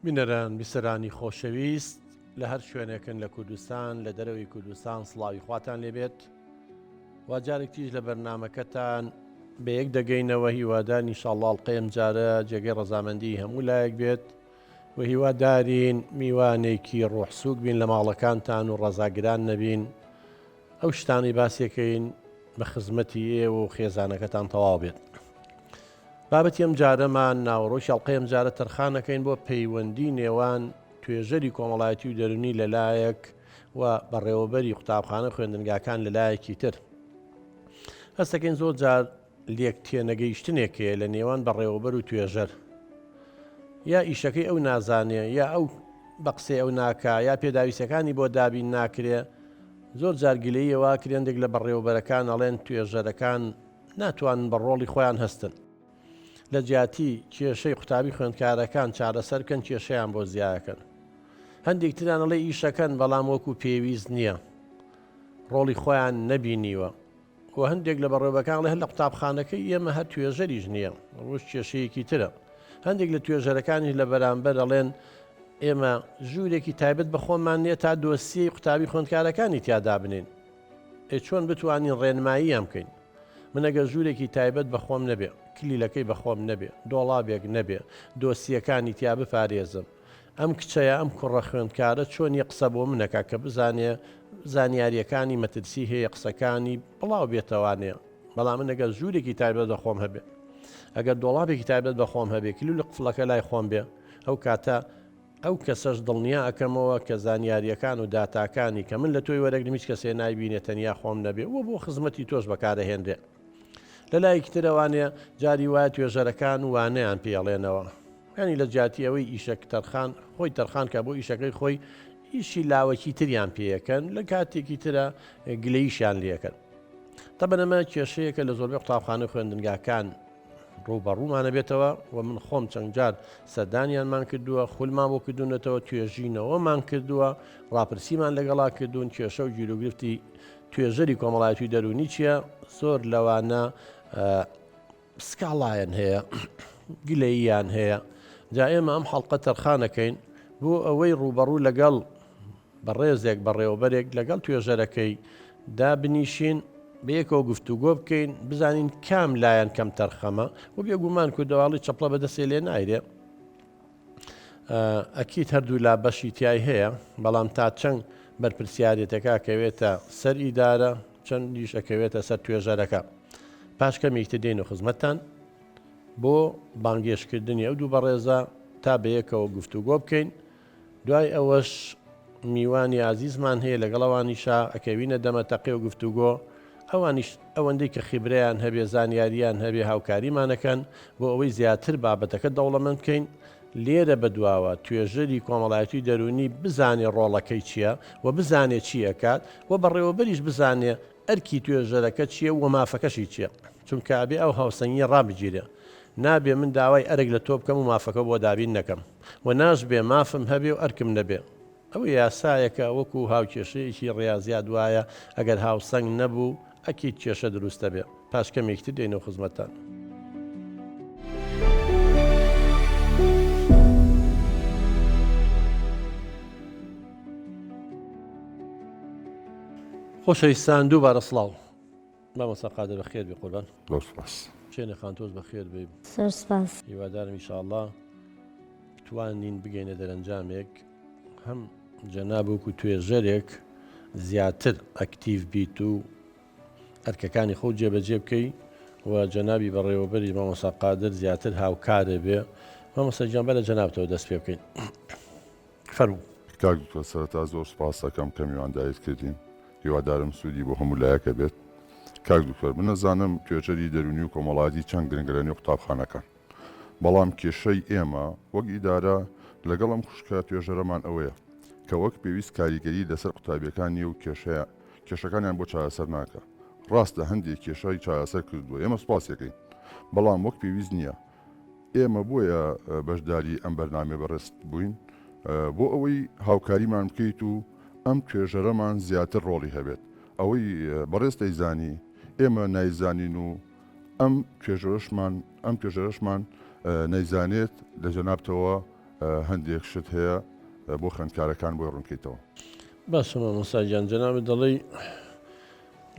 بینەران بیسەرانی خۆشەویست لە هەر شوێنێکن لە کوردستان لە دەرەوەی کوردستان سڵاوی خواتان لێبێت وا جارێکیش لە بەرنامەکەتان بە یەک دەگەینەوە هیوادار ئینشاڵڵا ئەڵقەیەم جارە جێگەی ڕەزامەندی هەموو لایەک بێت و هیوادارین میوانێکی ڕوحسووک بین لە ماڵەکانتان و ڕەزاگران نەبین ئەو شتانی باسیەکەین بە خزمەتی ئێوە و خێزانەکەتان تەواو بێت. بابەتی ئەم جارەمان ناوەڕۆژی ئەڵقەیەم جارە تەرخانەکەین بۆ پەیوەندی نێوان توێژەری کۆمەڵایەتی و دەرونی لەلایەک و بەڕێوەبەری قوتابخانە خوێندنگاکان لەلایەکی تر. هەستەکەین زۆر جار لێک تێنەگەیشتنێکەیە لە نێوان بەڕێوەبەر و توێژەر، یا ئیشەکەی ئەو نازانێ یا ئەو بە قسەی ئەو ناکا یا پێداویستەکانی بۆ دابین ناکرێ. زۆر جارگیلەیەوە کرێندێک لە بەڕێوەبەرەکان ئەڵێن توێژەرەکان ناتوانن بە ڕۆڵی خۆیان هەستن، لە جیاتی کێشەی قوتابی خوێندکارەکان چارەسەر بکەن کێشەیان بۆ زیادەکەن. هەندێک تران ئەڵێ ئیشەکەن بەڵام وەکو پێویست نییە، ڕۆڵی خۆیان نەبینیوە. و هەندێک لە بەڕێوەبەکان لە هەر لە قوتابخانەکەی ئێمە هەر توێژەریش نییە، ڕۆژ کێشەیەکی ترە. هەندێک لە توێژەرەکانی لە بەرامبەر ئەڵێن ئێمە ژوورێکی تایبەت بە خۆمان نییە تا دۆسیەی قوتابی خوێندکارەکانی تیادا بنین. چۆن بتوانین ڕێنماییان بکەین؟ من ئەگەر ژوورێکی تایبەت بە خۆم نەبێ، کلیلەکەی بە خۆم نەبێ، دۆڵابێک نەبێ، دۆسیەکانی تیا بپارێزم، ئەم کچەیە ئەم کوڕە خوێندکارە چۆنی قسە بۆ منەکە کە بزانێ زانیاریەکانی مەترسی هەیە قسەکانی بڵاو بێتەوانەیە. بەڵام من ئەگەر ژوورێکی تایبەت بە خۆم هەبێ، ئەگەر دۆڵابێکی تایبەت بە خۆم هەبێ، کلیل لە قفڵەکە لای خۆم بێ، ئەو کاتە ئەو کەسەش دڵنیا ئەەکەمەوە کە زانیاریەکان و داتاکانی کە من لە تۆی وەرەگرم هیچ کەسێ نایبینێت تەنیا خۆم نەبێ و بۆ خزمەتی تۆش بەکارەهێنرێ. لەلایەکی ترەوانەیە جاری وایە توێژەرەکان وانەیان پێڵێنەوە، ینی لە جیاتی ئەوەی ئیشەک تەرخان خۆی تەرخان کە بۆ ئیشەکەی خۆی ئیشی لاوەکی تریان پێیەکەن، لە کاتێکی ترە گلەییشیان لێکەن. تەبەنەمە کێشەیەکە لە زۆربەی قوتابخانە خوێندنگاکان ڕووبەڕوومانە بێتەوە و من خۆم چەند جار سەردانیانمان کردووە، خولمان بۆ کردوونەتەوە، توێژینەوەمان کردووە، ڕاپرسیمان لەگەڵا کردوون کێشە و گیرۆگرفتی توێژەری کۆمەڵایەتی دەرونی چییە. زۆر لەوانە سکاڵایەن هەیە، گلەییان هەیە. جا ئێمە ئەم حەڵقە تەرخانەکەین بۆ ئەوەی ڕووبەڕوو لەگەڵ بەڕێزێک بەڕێوەبەرێک لەگەڵ توێژەرەکەی دابنیشین، بەیەکەوە گفتوگۆ بکەین، بزانین کام لایەن کەم تەرخەمە و بێگومان کوردەواڵی چەپڵە بەدەستێ لێ نایرێ. ئەکیت هەردوو لا بەشی تیای هەیە، بەڵام تا چەند بەرپرسیارەتەکە کەوێتە سەر ئیدارە، چەندیش ئەکەوێتە سەر توێژەرەکە. پاش کەمێکتر دێن و خزمەتتان بۆ بانگێشکردنی ئەو دوو بەڕێزە تا بەیەکەوە گفتوگۆ بکەین. دوای ئەوەش میوانی عزیزمان هەیە لەگەڵەوانیشا ئەکەوینە دەمە تەقێ و گفتوگۆ. ئەوانیش ئەوەندەی کە خیبرەیان هەبێ، زانیاریان هەبێ، هاوکاریمانەکەن بۆ ئەوەی زیاتر بابەتەکە دەوڵەمەند بکەین. لێرە بەدواوە توێژەری کۆمەڵایەتی دەرونی بزانێ ڕۆڵەکەی چییە و بزانێ چی ئەکات و بەڕێوەبەریش بزانێ ئەرکی توێژەرەکە چییە و مافەکەشی چییە، چونکە ئابێ ئەو هاوسەنگی ڕابگیرێ. نابێ من داوای ئەرێک لە تۆ بکەم و مافەکە بۆ دابین نەکەم، و ناشبێ مافم هەبێ و ئەرکم نەبێ. ئەو یاسایەکە وەکو هاوکێشەیەکی ڕاضیات وایە، ئەگەر هاوسەنگ نەبوو ئەکید کێشە دروستە بێ. پاش کەمێکتر دێنەوە خزمەتتان. خۆشەویستان دووبارە سڵاو. مامۆستا قادر بەخێر بێ قوربان. چێنە خان تۆش بەخێر بێ. هیوادارم ئینشاءڵڵا بتوانین بگەینە دەرەنجامێک، هەم جەناب وەکو توێژەرێک زیاتر ئەکتیڤ بیت و ئەرکەکانی خۆ جێبەجێ بکەی و جەنابی بەڕێوەبەری مامۆستا قادر زیاتر هاوکارێ بێ. مامۆستا گیان بەرە جەنابتەوە دەست پێ بکەین. فەرموو. کاک دوکتۆر، سەرەتا زۆر سوپاس دەکەم کە میوانداریت کردین. هیوادارم سوودی بۆ هەموو لایەکە بێت. کاک دوکتۆر، من نەزانم توێژەری دەرونی و کۆمەڵایەتی چەند گرنگرانی و قوتابخانەکان، بەڵام کێشەی ئێمە وەک ئیدارە لەگەڵ ئەم خوشکە توێژەرەمان ئەوەیە کە وەک پێویست کاریگەری لەسەر قوتابیەکانی و کێشەکانیان بۆ چارەسەر ناکە. ڕاستە هەندێک کێشەی چارەسەر کردووە، ئێمە سوپاسەکەین، بەڵام وەک پێویست نییە. ئێمە بۆیە بەشداری ئەم بەرنامە بەڕێست بووین بۆ ئەوەی هاوکاریمان بکەیت و ئەم توێژەرەمان زیاتر ڕۆڵی هەبێت. ئەوەی بەڕێز دەیزانی ئێمە نایزانین و ئەم توێژەرەشمان نەیزانێت لە جەنابتەوە هەندێک شت هەیە بۆ خوێندکارەکان بۆی ڕوونکەیتەوە. بەسمە مۆساجان جەنابێت دەڵێ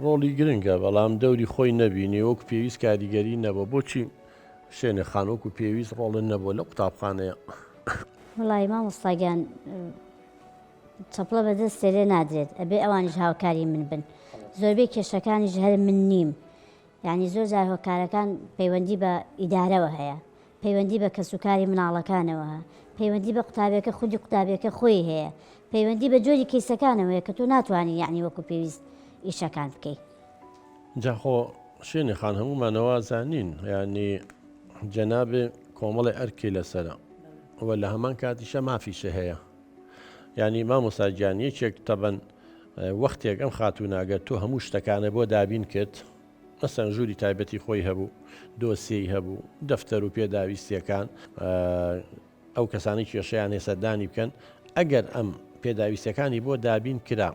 ڕۆڵی گرنگە بەڵام دەوری خۆی نەبینی وەکو پێویست کاریگەری نەبوو بۆچی شوێنە خانۆک و پێویست ڕۆڵن نەبووە لە قوتابخانەیە. وڵی مامۆستاگیان چەپڵە بەدەستێ لێ نادرێت ئەبێ ئەوانیش هاوکاری من بن زۆربەی کێشەکانیش هەر من نیم یعنی زۆر جار هۆکارەکان پەیوەندی بە ئیدارەوە هەیە پەیوەندی بە کەسوکاری مناڵەکانەوە هەیە پەیوەندی بە قوتابەکە خودی قوتابەکە خۆی هەیە پەیوەندی بە جۆری کەیسەکانەوەیە کە تۆ ناتوانانی یعنی وەکو پێویست ئیشەکان بکەیت. جاخۆ شوێنی خان هەمومانەوە زانین ینی جەنابێ کۆمەڵی ئەرکی لەسرە وە لە هەمان کاتیشە مافیشە هەیە ینی مامۆساجان یەکێک تەبەن وەختێک ئەم خاتووناگەر تۆ هەموو شتەکانە بۆ دابین کرد مەسەن ژووری تایبەتی خۆی هەبوو دۆسیەی هەبوو دەفتەر و پێداویستیەکان ئەو کەسانی کێشەیان هێسەردانی بکەن ئەگەر ئەم پێداویستەکانی بۆ دابین کرا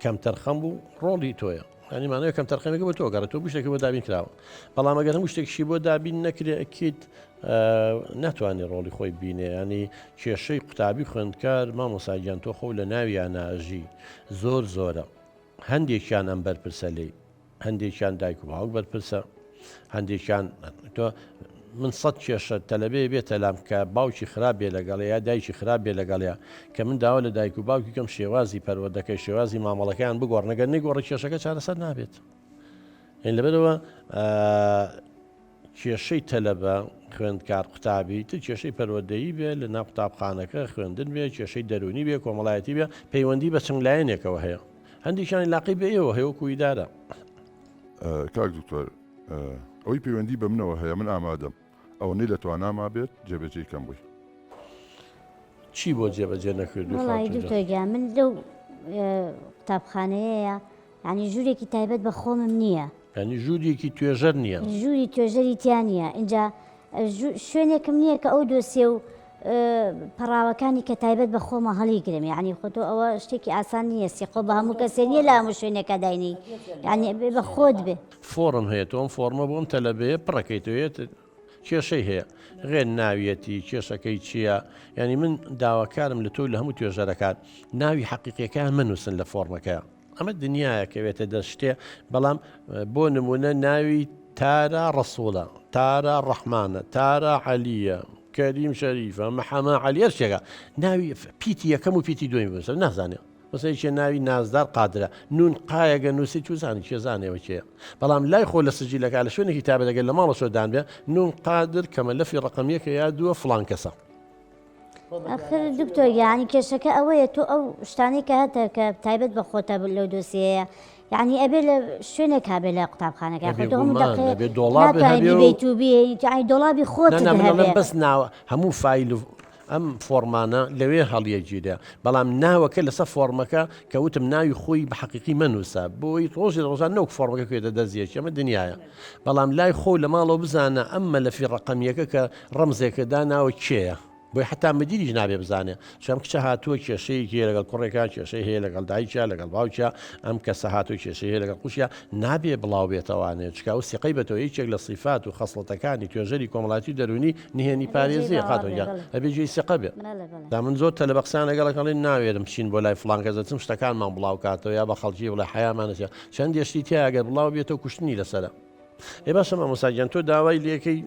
کەم تەرخەم بوو ڕۆڵی تۆیە ئەنیمانەوە کەم تەرخەمێکە بۆ تۆگەڕێت تۆ شتێکی بۆ دابین کراوە بەڵام ئەگەر هەموو شتێکشی بۆ دابین نەکرێ ئەکیت ناتوانێت ڕۆڵی خۆی بینێ ینی کێشەی قوتابی خوێندکار مامۆساجان تۆ خۆ لە ناویان ناژی زۆر زۆرە هەندێکیان ئەم بەرپرسە لێی هەندێکیان دایک و باوک بەرپرسە هەندێکیان تۆ من سەد کێشە تەلەبێ بێتە لام کە باوکی خراپ بێ لەگەڵ یا دایکی خراپ بێ لەگەڵەیە کە من داوا لە دایک و باوکی کەم شێوازی پەروەردەکەی شێوازی مامەڵەکەیان بگۆڕ نەگەر نەیگۆڕە کێشەکە چارەسەر نابێت. هێن لەبەرەوە کێشەی تەلەبە خوێندکار قوتابی ت کێشەی پەروەردەیی بێ لە ناو قوتابخانەکە خوێندن بێ کێشەی دەرونی بێ کۆمەڵایەتی بێ پەیوەندی بە چنگ لایەنێکەوە هەیە هەندێکیان لاقی بە ئێوە هەیە وەکو ئیدارە. کاک دکتۆر ئەوەی پەیوەندی بە منەوە هەیە من ئامادەم ئەوە نەی لە تواناما بێت جێبەجێی کەم بووی چی بۆ جێبەجێ نەکردو؟ وڵی دکتۆرگیان من لەو قوتابخانەیەیە ینی ژوورێکی تایبەت بە خۆمم نییە ینی ژوورێکی توێژەر نییە ژووری توێژەری تیان نییە اینجا شوێنێکم نییە کە ئەو دۆسیە و پەراوەکانی کە تایبەت بە خۆمە هەڵی گرم یعنی خۆتۆ ئەوە شتێکی ئاسان نییە سیقۆ بە هەموو کەسێ نیە لە هەموو شوێنێکە داینی یعنی بە خۆت بێ فۆرم هەیە تۆم فۆرمە بۆم تەلەبەیە پڕەکەیتوێت کێشەی هەیە غێن ناویەتی کێشەکەی چییە ینی من داواکارم لە تۆ لە هەموو توێژەرەکان ناوی حەقیقیەکان منووسن لە فۆرمەکە ئەمە دنیاە کەوێتە دەشتێ بەڵام بۆ نمونە ناوی تارە ڕەسوولە تارە ڕەحمانە تارە عەلیە کەریم شەریفە مەحەمە عەلی هەر شتێکە ناوی پیتی یەکەم و پیتی دومی بنووسە نازانێت مەسەڵەن ناوی نازدار قادرە نون قایەگە نووسی توزانی کێزانێەوە کێیە بەڵام لای خۆ لە سجیلەکە لە شوێنێکی تابێت دەگەن لە ماڵە شۆدان بێ نون قادر کەمە لەفی ڕقەمیەکە یا دووە فڵان کەسە. ئەخر دکتۆر یعنی کێشەکە ئەوەیە تۆ ئەو شتانی کە هەتە کە تایبەت بە خۆتە لەو دۆسیەیە یعنی ئەبێ لە شوێنێک هابێ لە قوتابخانەکە دۆڵابی خۆت بەس ناوە هەموو فیل ئەم فۆرمانە لەوێ هەڵیەگیرە بەڵام ناوەکە لەسەر فۆرمەکە کە وتم ناوی خۆی بە حەقیقی منووسە بۆی ڕۆژی ڕۆژان نەوەک فۆرمەکە کوێتە دەزیەکی ئەمە دنیاە بەڵام لای خۆ لە ماڵەوە بزانە ئەممە لەفی ڕقەمیەکە کە ڕەمزێکەدا ناوە کێیە بۆی حتا مدیریش نابێ بزانێ چەم کچە هاتووە کێشەیەکی هەیە لەگەڵ کوڕێکە کێشەی هەیە لەگەڵ دایکە لەگەڵ باوکە ئەم کەسە هاتووە کێشەی هەیە لەگەڵ قوشیە نابێ بڵاو بێتەوانێت چکە و سیقەی بەتەوە یەکێک لە صیفات و خەسڵەتەکانی توێژەری کۆمەڵاتی دەرونی نهێنی پارێزیە خاتۆنجان ئەبێ جێی سیقە بێ دا من زۆر تە لە بەقسان لەگەڵەکەڵی ناوێرم چین بۆ لای فڵان کەس دەچم شتەکانمان بڵاو کاتەوە یا بە خەڵکی وڵای حیامانەسە چەند دێشتی تیا ئەگەر بڵاو بێتەوە کوشتنی لەسەرە ێ باشە مامۆساجان تۆ داوای لێکەی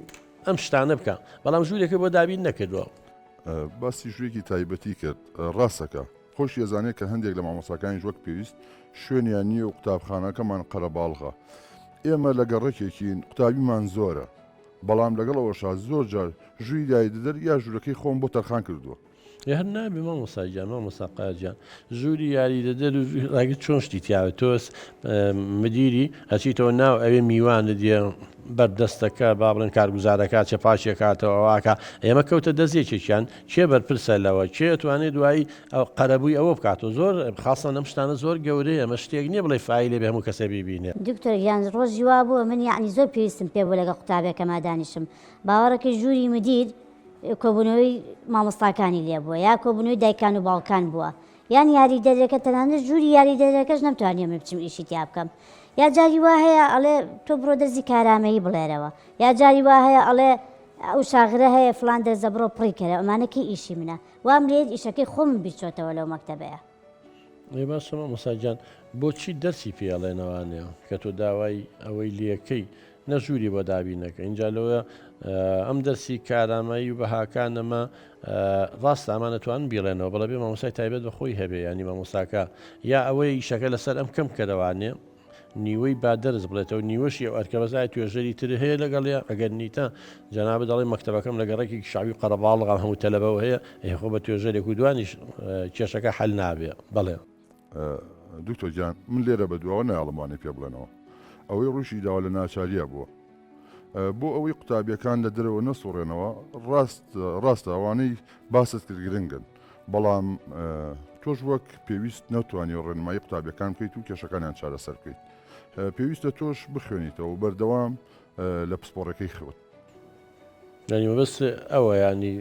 ئەم شتانە بکە بەڵام ژوورێکە بۆ دابین نەکردووە باسی ژوێکی تایبەتی کرد ڕاستەکە خۆش ێزانێت کە هەندێک لە مامۆساکانی وەک پێویست شوێنیان نییە و قوتابخانەکەمان قەرەباڵغا ئێمە لە گەڕێکێکین قوتابیمان زۆرە بەڵام لەگەڵەوەشا زۆر جار ژووی دایدەدەر یا ژوورەکەی خۆم بۆ تەرخان کردووە هەر نابێ مامۆساجان مامۆساقاجان ژووری یاریدەدەر ڕاگەت چۆن شتی تیاوە تۆس مدیری ئەچیتەوە ناو ئەوێ میوانە دیە بەردەستەکە با بڵێن کارگوزارەکە چە پاشێک کاتەوە واکە ئێمە کەوتە دەستێکێکیان چێ بەرپرسە لەوە چێ توانێت دوایی ئەو قەرەبووی ئەوە بکاتەوە زۆر خاصە ئەم شتانە زۆر گەورەیە ئەمە شتێک نییە بڵێ فایلێ بێ هەموو کەسە بیبینێ دکتۆر یان ڕۆژی وا بووە من یعنی زۆر پێویستم پێ بوو لەگە قوتابێکە مادانیشم باوەڕەکە ژووری مدیر کۆبوونەوەی مامۆستاکانی لێ بووە یا کۆبوونەوەی دایکان و باوکان بووە یان یاریدەرەکە تەنانەت ژووری یاریدەرەکەش نەمتوانێ من بچم ئیشی تیا بکەم یا جاری وا هەیە ئەڵێ تۆ بڕۆ دەرزی کارامەیی بڵێرەوە یا جاری وا هەیە ئەڵێ ئەو شاغرە هەیە فلان دەرزە بڕۆ پڕی کەرە ئەمانەکەی ئیشی منە وام لێت ئیشەکەی خۆم بیچۆتەوە لەو مەکتەبەیە. ێ باشەمە مەساجان بۆچی دەرسی پێڵێنەوانەیە کە تۆ داوای ئەوەی لەکەی نەژووری بۆ دابینەکە اینجا لەوە ئەم دەرسی کارامایی و بەهاکانەمە ڕاست ئامانەتوان بیڵێنەوە بەڵە بێ مامۆسای تایبەت بە خۆی هەبێ ینی مامۆساکە یا ئەوەی شەکە لەسەر ئەم کەم کەرەوانێ نیوەی با دەرز بڵێتەوە نیوەشی ئەو ئەرکەبەزای توێژەری تر هەیە لەگەڵە ئەگەر نیتە جەنابە دەڵێ مەکتەبەکەم لە گەڕێکی شاوی قەرەباڵغام هەموو تەلەبەوە هەیە خۆ بە توێژەرێک و دوانیش کێشەکە حل نابێ بڵێ. دکتۆر گیان من لێرە بە دووەوە نایڵمانی پێ بڵێنەوە ئەوەی ڕوشی داوا لە ناچاریە بووە بۆ ئەوەی قوتابیەکان لە دەرەوە نەسوڕێنەوە ڕاستە ئەوانەی باست کرد گرنگن بەڵام تۆش وەک پێویست نەتوانانی ڕێنمایی قوتابیەکان بکەیت و کێشەکانیان چارەسەر بکەیت پێویستە تۆش بخوێنیتەوە و بەردەوام لە پسپۆڕەکەی خەوت ینی بەس ئەوە ینی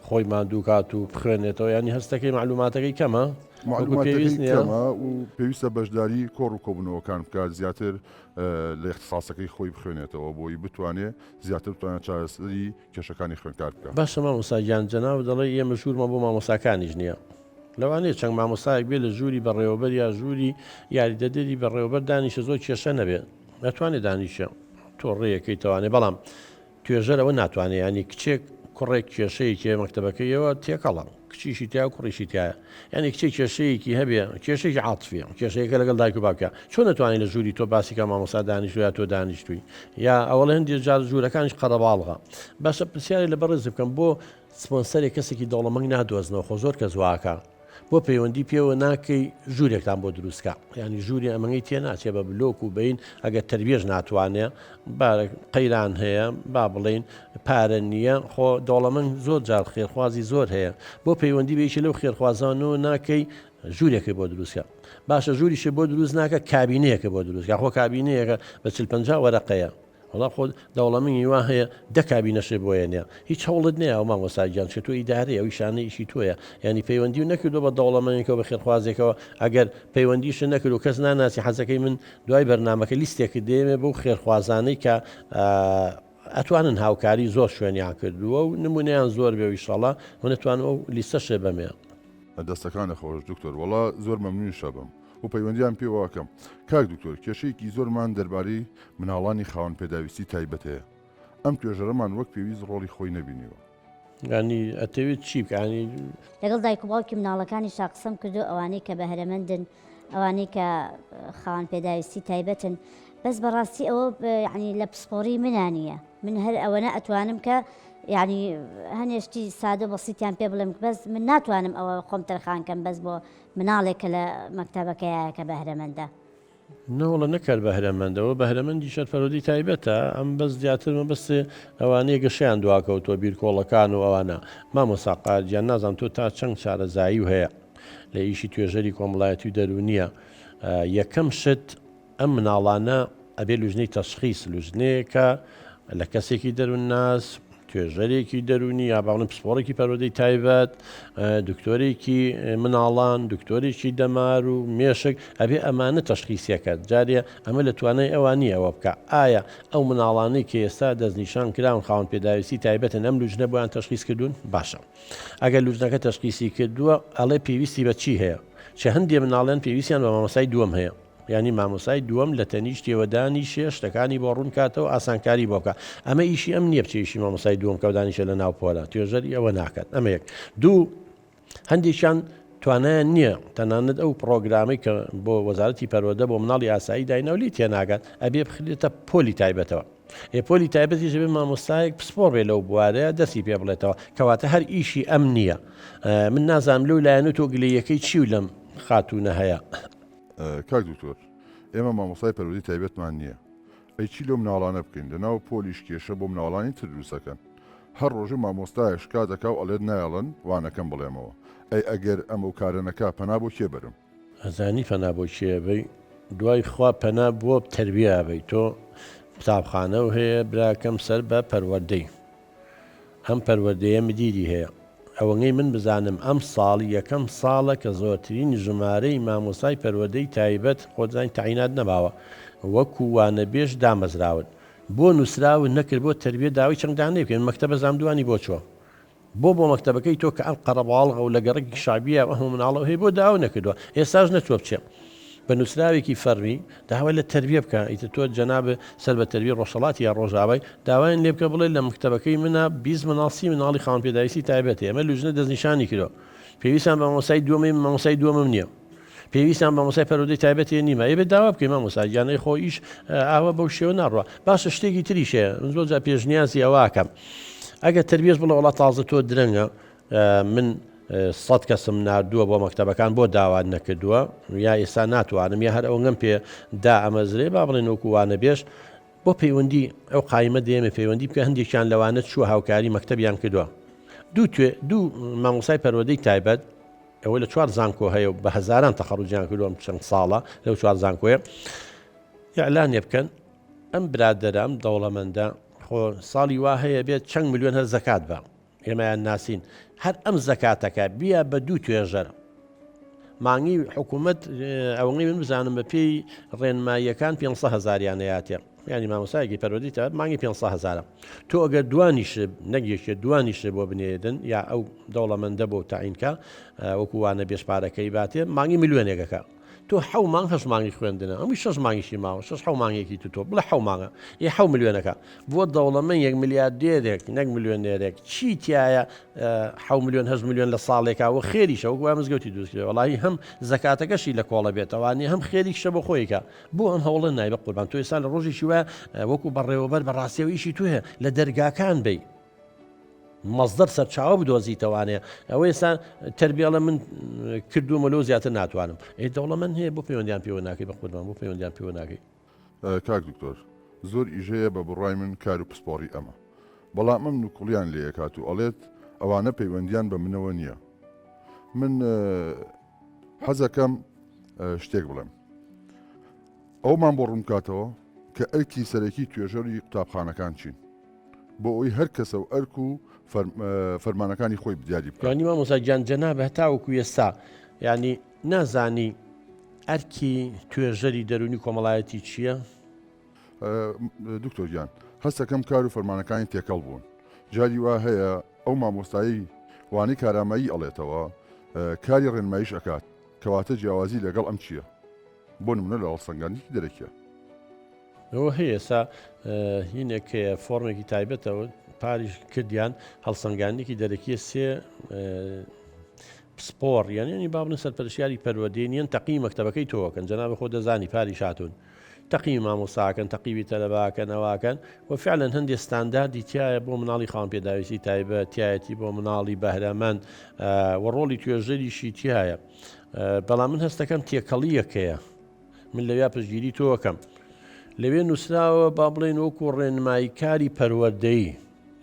خۆی مادوو کات و بخوێنێتەوە ینی هەستەکەی معلوماتەکەی کەمە معلوماتەکەی و پێویستە بەشداری کۆڕ و کۆبنەوەکان بکات زیاتر لە اختصاسەکەی خۆی بخوێنێتەوە بۆی بتوانێت زیاتر بتوانێت چارەسەری کێشەکانی خوێنکار بکات. باشە مامۆساگیان جەناو دەڵێ ئێمە ژوورمە بۆ مامۆساکانیش نییە لەوانەیە چەند مامۆسایەک بێ لە ژووری بەڕێوەبەر یا ژووری یاریدەدەری بەڕێوەبەر دانیشە زۆر کێشە نەبێت ناتوانێت دانیشە تۆ ڕێیەکەی توانێ بەڵام توێژەرەوە ناتوانێت ینی کچێک کوڕێک کێشەیەکی مەکتەبەکەیەوە تێکەڵە کچیشی تیا و کوڕیشی تایە یعنی کچێک کێشەیەکی هەبێ کێشەیەکی عاتفیە کێشەیەکە لەگەڵ دایک و باوکە چۆن نتوانین لە ژووری تۆ باسیکە مامۆستا دانیشتووە یا تۆ دانیشتووی یا ئەوڵە هەندێک جار ژوورەکانیش قەرەباڵغا باشە پرسیاری لە بەڕێز بکەم بۆ سپۆنسەرێک کەسێکی دەوڵەمەنگ نادۆزنەوە خۆ زۆر کە زواکە بۆ پەیوەندی پێوە ناکەی ژوورێکتان بۆ دروستکە ینی ژووری ئەمەی تێ ناچێ بە بلۆک و بین ئەگەر تربێژ ناتوانێ قەیران هەیە با بڵین پارە نییە خۆ دەوڵەمەنگ زۆر جار خێرخوازی زۆر هەیە بۆ پەیوەندی بێکی لەو خێرخوازانەوە ناکەی ژوورێکی بۆ دروستکە باشە ژووریشی بۆ دروست ناکە کابینەیەکە بۆ دروستکە خۆ کابینەیەەکە بە 50 وەرەقەیە وڵا خۆ دەوڵەمەنگی وا هەیە دەکبینەشێ بۆیە نیە هیچ هەوڵت نییە ئەو مامۆساگیان چێت تۆ ئیدارەیە ئەوی شانە ئیشی تۆیە ینی پەیوەندی و نەکردو بە دەوڵەمەنگەوە بە خێرخوازێکەوە ئەگەر پەیوەندیش نەکرد و کەس ناناسی حەزەکەی من دوای بەرنمەکە لیستێکی دێمێ بەو خێرخوازانەی کە ئەتوانن هاوکاری زۆر شوێنیان کردووە و نمونەیان زۆر بێ ئیشەڵا منەتوان ئەو لیستەشێ بەمێ دەستەکانە خۆش دکتۆر وڵا زۆر مەمنوی شەبم و پەیوەندیان پێواکەم کاک دکتۆر کێشەیەکی زۆرمان دەربارەی مناڵانی خاوەن پێداویستی تایبەت هەیە ئەم توێژەرەمان وەک پێویست ڕۆڵی خۆی نەبینیوە ینی ئەتەوێت چی بکانی لەگەڵ دایک و باوکی مناڵەکانی شاقسەم کردو ئەوانەی کە بەهرەمەندن ئەوانەی کە خاوەن پێداویستی تایبەتن بەس بەڕاستی ئەوە ینی لە پسپۆری منانیە من هەر ئەوەنە ئەتوانم کە ینی هەنێشتی سادە بەسییتیان پێ بڵم بەس من ناتوانم ئەوە خۆم تەرخانکەم بەس بۆ مناڵێکە لە مەکتەبەکەیە کە بەهرەمەندە نەوەڵە نەکرد بەهرەمەندەوە بەهرەمەندی شەرفەرۆدی تایبەتە ئەم بەس زیاترمە بەستێ ئەوانەیە گەشیان دواکەوتۆ بیرکۆڵەکان و ئەوانە مامۆساقاجیان نازانم تۆ تا چەند چارەزایی و هەیە لە ئیشی توێژەری کۆمەڵایەتی و دەرونیە یەکەم شت ئەم مناڵانە ئەبێ لوژنەی تەشخیص لوژنەیەکە لە کەسێکی دەرون ناس توێژەرێکی دەرونی یا باڵم پسپۆڕێکی پەرۆدەی تایبەت دکتۆرێکی مناڵان دکتۆرێکی دەمار و مێشک ئەبێ ئەمانە تەشخیسیەکەت جارێ ئەمە لە توانای ئەوانی ئەوە بکە ئایا ئەو مناڵانەی کە ئێستا دەستنیشان کراون خاوەن پێداویستی تایبەتن ئەم لوژنە بۆیان تەشخیص کردوون باشە ئەگەر لوژنەکە تەشخیصی کردووە ئەڵێ پێویستی بە چی هەیە چه هەندێک مناڵێن پێویستیان بە مامۆسای دووەم هەیە ینی مامۆسای دووەم لە تەنیشتێوەدانی شتەکانی بۆ ڕوون کاتەوە ئاسانکاری بۆ بکە ئەمە ئیشی ئەم نییە بچێشی مامۆسای دووەم کە دانیشە لە ناوپۆلە توێژەری ئەوە ناکات ئەمە یەک دوو هەندێکیان توانایان نییە تەنانەت ئەو پرۆگرامی کە بۆ وەزارەتی پەروەدە بۆ مناڵی ئاسایی داینەولی تێناگات ئەبێ بخرێتە پۆلی تایبەتەوە پۆلی تایبەتی ژێ مامۆستایەک پسپۆڕ بێ لەو بوارەیە دەستی پێ بڵێتەوە کەواتە هەر ئیشی ئەم نییە من نازانم لەو لایەنە تۆ گلەیەکەی چی و لەم خاتونە هەیە کاک دکتۆر ئێمە مامۆسای پەروەردی تایبەتمان نییە ئەی چی لەو مناڵانە بکەین لەناو پۆلیش کێشە بۆ مناڵانی تر دروستەکەن هەر ڕۆژە مامۆستایش کاتەکە و ئەڵێت نایڵن وانەکەم بڵێمەوە ئەی ئەگەر ئەم و کارەنەکە پەنا بۆ کێ بەرم ئەزانی پەنا بۆ کێبەی دوای خوا پەنا بووە تەربیابەی تۆ قوتابخانە و هەیە براکەم سەر بە پەروەردەی ئەم پەروەردەیە مدیری هەیە ئەوەنەی من بزانم ئەم ساڵ یەکەم ساڵە کە زۆرترین ژمارەی مامۆسای پەروەردەی تایبەت خۆزانین تەعینات نەباوە وەکو وانەبێژ دامەزراون بۆ نووسراوە نەکرد بۆ تربیە داوای چەنددانێ بکەن مەکتەبە زامدوانی بۆ چوە بۆ مەکتەبەکەی تۆ کە ئەم قەرەباڵغە و لە گەڕێکی شابیە ئەم مناڵەوە هەیە بۆ داوا نەکردووە ئێستاش نەچوە بچێ بە نووسراوێکی فەرمی داوای لە تربیە بکە ئیتر تۆ جەنابە سەر بە تربیە ڕۆژهەڵاتی یا ڕۆژاوای داوایان لێ بکە بڵێ لە مەکتەبەکەی منە 20 مناڵی خاوەن پێداویستی تایبەتێ ئەمە لوژنە دەستنیشانی کردەوە پێویستیان بە مامۆستای دووەمی مامۆستای دووەمم نییە پێویستیان بە مامۆستای پەروەردەی تایبەتی نیمە ئێ بێ داوا بکەین مامۆستا گیانەی خۆ ئیش ئاوا بەو شێوە ناڕوە باشە شتێکی تریش هەیە من زۆر جار پێشنیازی ئەواکەم ئەگەر تربیەش بڵێ وڵات تازە تۆ درەنگە من 100 کەسم نردووە بۆ مەکتەبەکان بۆ داوا نەکردووە یا ئێستا ناتوانم یا هەر ئەوەم پێ دا ئەمەزرێ با بڵێن وەکووانە بێش بۆ پەیوەندی ئەو قایمە دێمە پەیوەندی بکە هەندێکیان لەوانە چووە هاوکاری مەکتەبیان کردووە دوو مامۆسای پەروەردەی تایبەت ئەوە لە 4 زانکۆ هەیە و بە هەزاران تەخەڕوجیان کردووە چەند ساڵە لەو 4 زانکۆیە ئیعلانێ بکەن ئەم برادەرە ئەم دەوڵەمەندە خۆ ساڵی وا هەیە بێت چەند ملیۆن هەر زەکات بە ئێمەیان ناسین هەر ئەم زەکاتەکە بیا بە 2 توێژەر مانگی حکوومەت ئەوەی من بزانم بە پێی ڕێنماییەکان 500,000 یاتێ ینی مامۆسایەکی پەروەردەی تایبەت مانگی 500,000 تۆ ئەگەر دوانیش نەگەیشتێ دوانیش بۆ بنێدن یا ئەو دەوڵەمەندە بۆ تاعینکە وەکووانە بێشپارەکەی باتێ مانگی ملیۆنێکەکە تۆ 7 مانگ 8 مانگی خوێندنە ئەمووی 6 مانگیشی ماوە 6 مانگێکی تۆ بڵە 7 مانگە یە 7 ملیۆنەکە بۆ دەوڵەمەند 1 میلیاردێرێک نەک ملیۆنێرێک چی تایە 7 ملیۆن 8 ملیۆن لە ساڵێکا و خێریشە وەکو مزگەوتی دروستکرێ وەڵی هەم زەکاتەکەشی لە کۆڵە بێتەوانی هەم خێریشە بۆ خۆیکە بۆ ئەم هەوڵە نایبە قوربان تۆ ئێستا لە ڕۆژێکی وە وەکو بەڕێوەبەر بە ڕاستیەوە ئیشی توێ لە دەرگاکان بی مەزدەر سەرچاوە بدۆزیتەوانێ ئەوە ئێستا تربیەڵە من کردوومە لەو زیاتر ناتوانم دەوڵەمەند هەیە بۆ پەیوەندیان پێوە ناکەی بە قوربان بۆ پەیوەندیان پێوە ناکەی کاک دکتۆر زۆر ئیژەیە بە بڕای من کار و پسپۆڕی ئەمە بەڵام ئەم نوکڵیان لێ کات و ئەڵێت ئەوانە پەیوەندیان بە منەوە نییە من حەزەکەم شتێک بڵێم ئەومان بۆ ڕوون کاتەوە کە ئەرکی سەرەکی توێژەری قوتابخانەکان چین بۆ ئەوی هەر کەسە و ئەرک و فەرمانەکانی خۆی بدیاری بکات ینی مامۆستا گیان جەنابە هەتاوەکو ئێستا ینی نازانی ئەرکی توێژەری دەرونی کۆمەڵایەتی چییە؟ دکتۆر گیان هەستەکەم کار و فەرمانەکانی تێکەڵ بوون جاری وا هەیە ئەو مامۆستایی وانەی کارامایی ئەڵێتەوە کاری ڕێنماییش ئەکات کەواتە جیاوازی لەگەڵ ئەم چییە؟ بۆ نمونە لە هەڵسەنگانێکی دەرەکیە ئەوە هەیە ئێستا هینێک فۆرمێکی تایبەتەوە پاریش کردیان هەڵسەنگانێکی دەرەکیە سێ پسپۆڕ یانێنی بابنە سەرپەرشیاری پەروەردەیە تەقی مەکتەبەکەی تۆکەن جەنابە خۆ دەزانی پاریش هاتوون تەقی مامۆساکەن تەقیوی تەلەباکەن ئەواکەن و فعلەن هەندێک ستانداردی تایە بۆ مناڵی خاوەن پێداویستی تایبەت تایەتی بۆ مناڵی بەهرەمەند و ڕۆڵی توێژەریشی تایە بەڵام من هەستەکەم تێکەڵیەکەیە من لەویا پشگیری تۆکەم لەوێ نووسراوە با بڵێن وەکو ڕێنماییکاری پەروەردەیی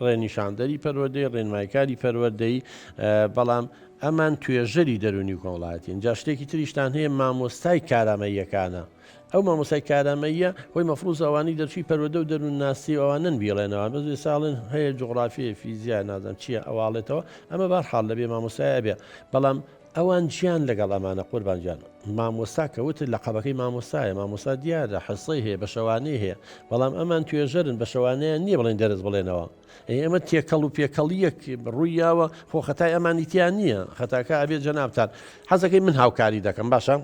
ڕێنیشاندەری پەروەردەی ڕێنماییکاری پەروەردەیی بەڵام ئەمان توێژەری دەرونی کۆمەڵایەتی اینجا شتێکی تریشتان هەیە مامۆستای کارامەییەکانە ئەو مامۆستای کارامەیە خۆی مەفروض ئەوانی دەرچوی پەروەردە و دەروون ناسی ئەوانن بیڵێنەوە بەس ساڵن هەیە جوغرافیە فیزیای نازانم چییە ئەواڵێتەوە ئەمە بەرحاڵ لەبێ مامۆستایە بێ بەڵام ئەوان گیان لەگەڵ ئەمانە قوربانجان مامۆستا کەوتت لە قەبەکەی مامۆستایە مامۆستا دیارە حسەی هەیە بە شەوانەی هەیە بەڵام ئەمان توێژەرن بە شەوانەیە نییە بڵێن دەرز بڵێنەوە ئێمە تێکەڵ و پێکەڵیەک ڕوویاوە خۆ خەتای ئەمانیتیان نییە خەتاکە ئەبێت جەنابتان حەزەکەی من هاوکاری دەکەم باشە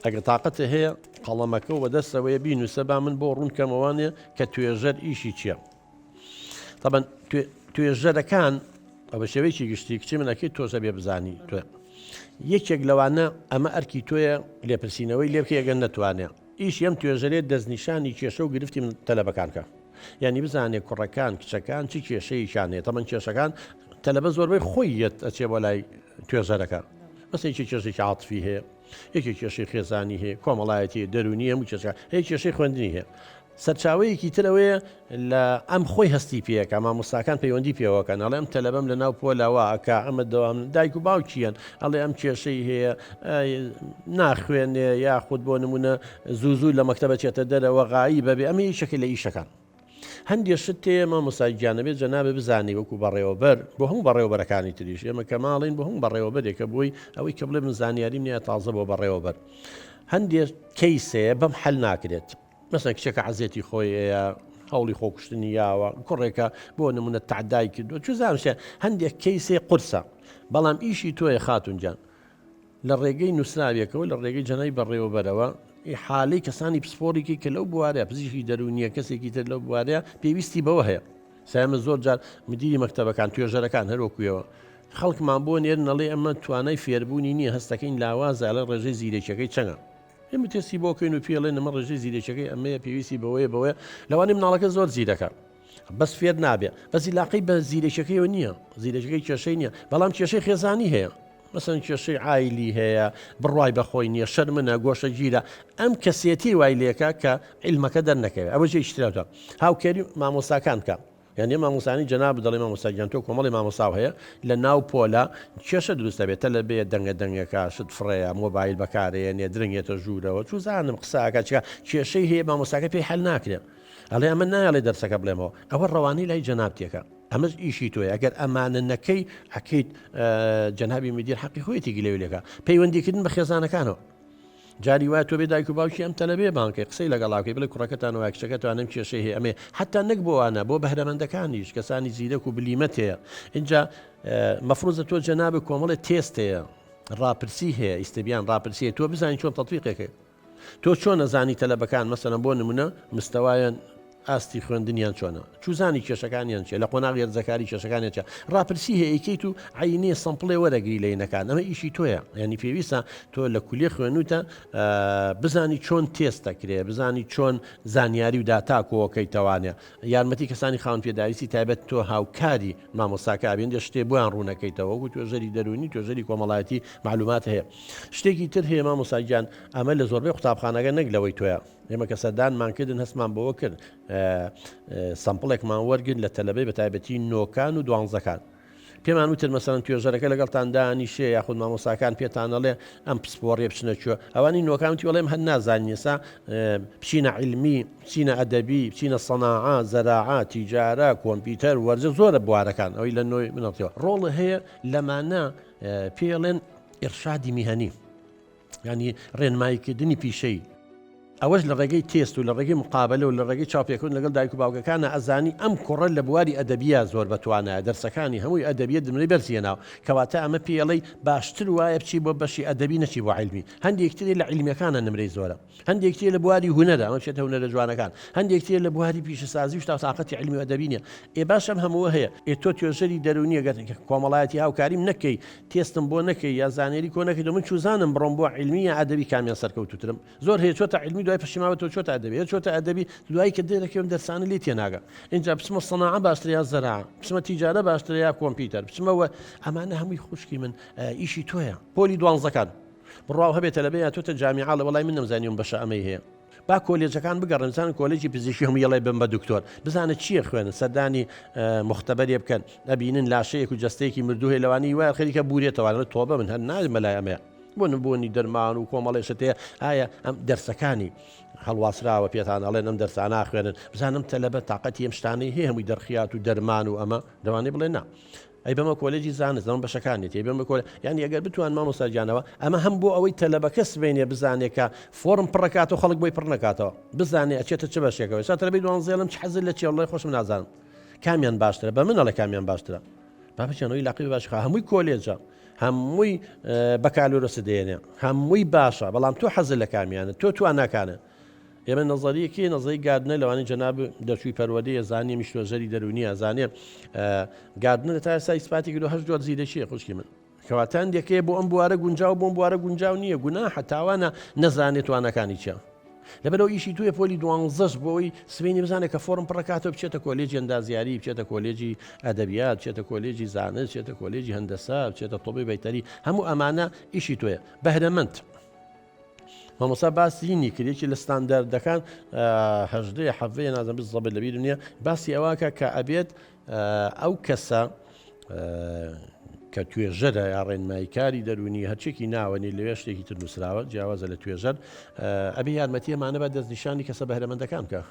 ئەگەر تااقەتە هەیە قەڵەمەکە و بەدەستەوەیە بینوسە با من بۆ ڕوونکەمەوانێ کە توێژەر ئیشی چییە طبعا توێژەرەکان ئەو بە شێوەیەکی گشتی کچی منەکەی تۆزە بێ بزانی توێ یەکێک لەوانە ئەمە ئەرکی تۆیە لێپرسینەوەی لێبکە ئەگەر نەتوانێ ئیش ئەم توێژەرێت دەستنیشانی کێشە و گرفتی من تەلەبەکانکە یعنی بزانێ کوڕەکان کچەکان چی کێشەیشانێت تەمەەن کێشەکان تەلەبە زۆربەی خۆی یەت ئەچێ بۆ لای توێژەرەکە بەسێکی کێشێکی عاتفی هەیە یەکی کێشەی خێزانی هەیە کۆمەڵایەتی دەرونی هەموو کێشە هەیە کێشەی خوێندنی هەیە سەرچاوەیەکی ترەوەیە لە ئەم خۆی هەستی پێەکە مامۆستاکان پەیوەندی پێوەکەن ئەڵێ ئەم تەلەبەم لە ناو پۆلەوە ئەکا ئەمە دەوام دایک و باوکیان ئەڵێ ئەم کێشەی هەیە ناخوێنێ یاخود بۆ نمونە زوو لە مەکتەبە چێتە دەرەوە غایی بەبێ ئەمە شەکل لە ئیشەکان هەندێک شت تێ مامۆستای گیانەبێت جەنابێ بزانی وەکو بەڕێوەبەر بۆ هەموو بەڕێوەبەرەکانی تریش ئێمە کەماڵین بۆ هەموو بەڕێوەبەرێکە بۆی ئەوەی کە بڵێ من زانیاریم نییە تازە بۆ بەڕێوەبەر هەندێک کەیسەیە بەم حەل ناکرێت مثلا کچێکە عەزیەتی خۆی هەوڵی خۆکوشتنی یاوە کوڕێکە بۆ نمونە تعدای کردو چزانشە هەندێک کەیسێ قورسە بەڵام ئیشی تۆیە خاتونجان لە ڕێگەی نووسراویەکەەوە لە ڕێگەی جەنای بەڕێوەبەرەوە حاڵی کەسانی پسپۆرێکی کە لەو بوارەیە پزیشکی دەرونیە کەسێکی تر لەو بوارەیە پێویستی بەوە هەیە سامە زۆر جار مدیری مەکتەبەکان توێژەرەکان هەروەکویەوە خەڵکمان بۆ نێر نەڵێ ئەمە توانای فێربوونی نییە هەستەکەین لاوازە لە ڕێژەی زیرێکەکەی چەنە ئێمە تێسی بۆکەین و پێڵێن ئەمە ڕێژەی زیرێکەکەی ئەمەیە پێویستی بەوەیە لەوانی مناڵەکە زۆر زیرەکە بەس فێر نابێ بەس علاقەی بە زیرێکەکەیەوە نییە زیرێکەکەی کێشەی نییە بەڵام کێشەی خێزانی هەیە مەسەن کێشەی عایلی هەیە بڕوای بەخۆی نییە شەرمنە گۆشە گیرە ئەم کەسێتی وای لێکە کە عیلمەکە دەرنەکەوێت ئەوە ژێشتراوتە هاوکێری مامۆستاکان کە یعنی مامۆسانی جەناب دەڵێ مامۆستاگیان تۆ کۆمەڵی مامۆساو هەیە لە ناو پۆلە کێشە دروستە بێتە لە بێ دەنگەکە شت فڕەیە مۆبایل بەکارەیە نێ درنگێتە ژوورەوە چوزانم قساکە چکە کێشەی هەیە مامۆستاکە پێی هەل ناکرێت ئەڵێ ئەمە نایڵێ دەرسەکە بڵێمەوە ئەوە ڕەوانی لای جەنابتێکە ئەمەش ئیشی تۆی ئەگەر ئەمانە نەکەی حەکەیت جەنابی میدیر حەقی خۆیەتی گلێولێکە پەیوەندیکردن بە خێزانەکانەوە جاری وایە تۆ بێ دایک و باوکی ئەم تەلەبێ بانکەی قسەی لەگەڵاوکەی بڵێ کوڕەکەتانەوە کچەکەتوانم کێشەی هەیە ئەمێ حتا نەک بۆوانە بۆ بەهرەمەندەکانیش کەسانی زیرەک و بلیمەت هەیە اینجا مەفروزە تۆ جەنابی کۆمەڵێ تێست هەیە ڕاپرسی هەیە ئیسەبیان ڕاپرسیە تۆ بزانین چۆن تەطبیقێکە تۆ چۆن نەزانی تەلەبەکان مەسەلەن بۆ نمونە مستەوایان ئاستی خوێندنیان چۆنە چوزانی کێشەکانیان چێ لە قۆناغ ێرزەکاری کێشەکانیان چە ڕاپرسی هەیە ئەیکەیت و عینێ سەمپڵێ وەرەگری لە یینەکان ئەمە ئیشی تۆیە ینی پێویستە تۆ لە کولیە خوێنوتە بزانی چۆن تێست دەکرێ بزانی چۆن زانیاری و داتاکۆکەی توانێ یارمەتی کەسانی خاون پێداویستی تایبەت تۆ هاوکاری مامۆستاکە بێن دە شتێ بۆیان ڕوونەکەیتەوە و توێژەری دەرونی توێژەری کۆمەڵایەتی معلومات هەیە شتێکی تر هەیە مامۆستاگیان ئەمە لە زۆربەی قوتابخانەکە نەک لەوەی تۆیە ئێمە کە سەردانمانکردن هەستمان بەوە کرد سەمپڵێکمان وەرگن لە تەلەبەی بە تایبەتی نۆکان و دوانزەکان پێمان وتر مەسەن توێژەرەکە لەگەڵتان دانیشێ یاخود مامۆساکان پێتانەڵێ ئەم پسپۆڕێ بچنە کوێ ئەوانی نۆکانتی وەڵێم هەر نازانین ئێستا بچینە عیلمی بچینە ئەدەبی بچینە سەناعە زەراعە تیجارە کۆمپیوتەر وەرزە زۆرە بوارەکان ئەوەی لە نۆی منەڵەوە ڕۆڵە هەیە لەمانە پێڵێن ئێرشادی میهەنی ینی ڕێنماییکردنی پیشەی ئەوەش لە ڕێگەی تێست و لە ڕێگەی مقابلە و لە ڕێگەی چاپێکردن لەگەڵ دایک و باوکەکانە ئەزانی ئەم کوڕە لە بواری ئەدەبیە زۆر بەتوانە دەرسەکانی هەمووی ئەدەبیە دمری بەرزیێناو کەواتە ئەمە پێڵەی باشتر وایە بچی بۆ بەشی ئەدەبی نەچی بۆ عیلمی هەندێکتری لە عیلمیەکانە نمرەی زۆرە هەندێکتری لە بواری هونەرە ئەمە بچێتە هونەرە جوانەکان هەندێکتری لە بواری پیشەسازی و تاقەتی عیلمی و ئەدەبی نیە باشم هەموو هەیە تۆ توێژەری دەرونیە گەر کۆمەڵایەتی هاوکاریم نەکەی تێستم بۆ نەکەی یا زانێری کۆ نەکەی من چوزانم بڕۆم بۆ عیلمیە ئەدەبی کامیان سەرکەوتوترم زۆر هەیە چۆتە عیلمی دوای پەشیماوە تۆ چۆتە ئەدەبی چۆتە ئەدەبی دوای کە دەرەکەم دەرسانە لێ تێناگە اینجا بچمە سەناعە باشترە یا زەراعە بچمە تیجارە باشترە یا کۆمپیوتەر بچمەوە ئەمانە هەمووی خوشکی من ئیشی تۆیە پۆلی دوانزەکان بڕاو هەبێتە لەبێ یا تۆتە جامیعە لە وەڵای من نەمزانیم بەشە ئەمەی هەیە با کۆلێجەکان بگەڕن بزانن کۆلێجی پزیشکی هەموو یەڵێ بم بە دکتۆر بزانە چییە خوێنن سەردانی مختبەرێ بکەن ئەبینن لاشەیەک و جەستەیەکی مردوو هەیە لەوانی وایە خەریکە بورێتەوە تۆبە من هەر نایم لای ئەمەیە بۆنی دەرمان و کۆمەڵێشتەیە ئایا ئەم دەرسەکانی هەڵواسراوە پێتان ئەڵێن ئەم دەرسانە ناخوێنن بزانم تەلەبە تااقەتی ئەم شتانەی هەیە هەمووی دەرخیات و دەرمان و ئەمە دەوانێ بڵێن نا ئەی بەمە کۆلێجی زانست ئەم بەشەکانێتی بەمە کۆل یانی ئەگەر بتوان مامۆستاجانەوە ئەمە هەم بۆ ئەوەی تەلەبەکە سبێنێ بزانێت کە فۆرم پڕکات و خەڵک بۆی پڕ نکاتەوە بزانێ ئەچێتە چه بەشێکەوە سا تەلەبەی دوانزێڵم چ حەزت لە چێڵی خۆشم نازانم کامیان باشترە بە منەڵە کامیان باشترە بابچەنەوەی لاقی باشخە هەمووی کۆلێجە هەمووی بەکالۆرەسە دێنێ هەمووی باشە بەڵام تۆ حەزت لە کامیانە تۆ تواناکانە ئێمە نەزەریەکی نەزەری گاردنە لەوانی جەناب دەرچووی پەروەردەیە زانیە میشتۆژەری دەرونیە زانێ گاردنە تا ئێستا ئیسپاتی کردو هەشت جۆر زیرەکیە خوشکی من کەواتان دەکەی بۆ ئەم بوارە گونجاو بۆم بوارە گونجاو نییە گوناحە تاوانە نەزانێت توانەکانی چیە لەبەرەوە ئیشی توێ پۆلی دوانزەش بۆی سبینی بزانێت کە فۆرم پڕکاتەوە بچێتە کۆلێجی ئەندازیاری بچێتە کۆلێجی ئەدەبیات بچێتە کۆلێجی زانست بچێتە کۆلێجی هەندەسا بچێتە تۆبی بەیتەری هەموو ئەمانە ئیشی توێ بەهرەمەند مامۆستا باسی کردێکی لە ستاندەردەکان هەژدەیە حەڤەیە نازم بزەبێت لەبیر نییە باسی ئەوواکە کە ئەبێت ئەو کەسە کە توێژەرە یا ڕێنماییکاری دەرونی هەرچێکی ناوەنی لەوێ شتێکی تر نووسراوە جیاوازە لە توێژەر ئەبێ یارمەتیەمانە بە دەستنیشانی کەسە بەهرەمەندەکان بکە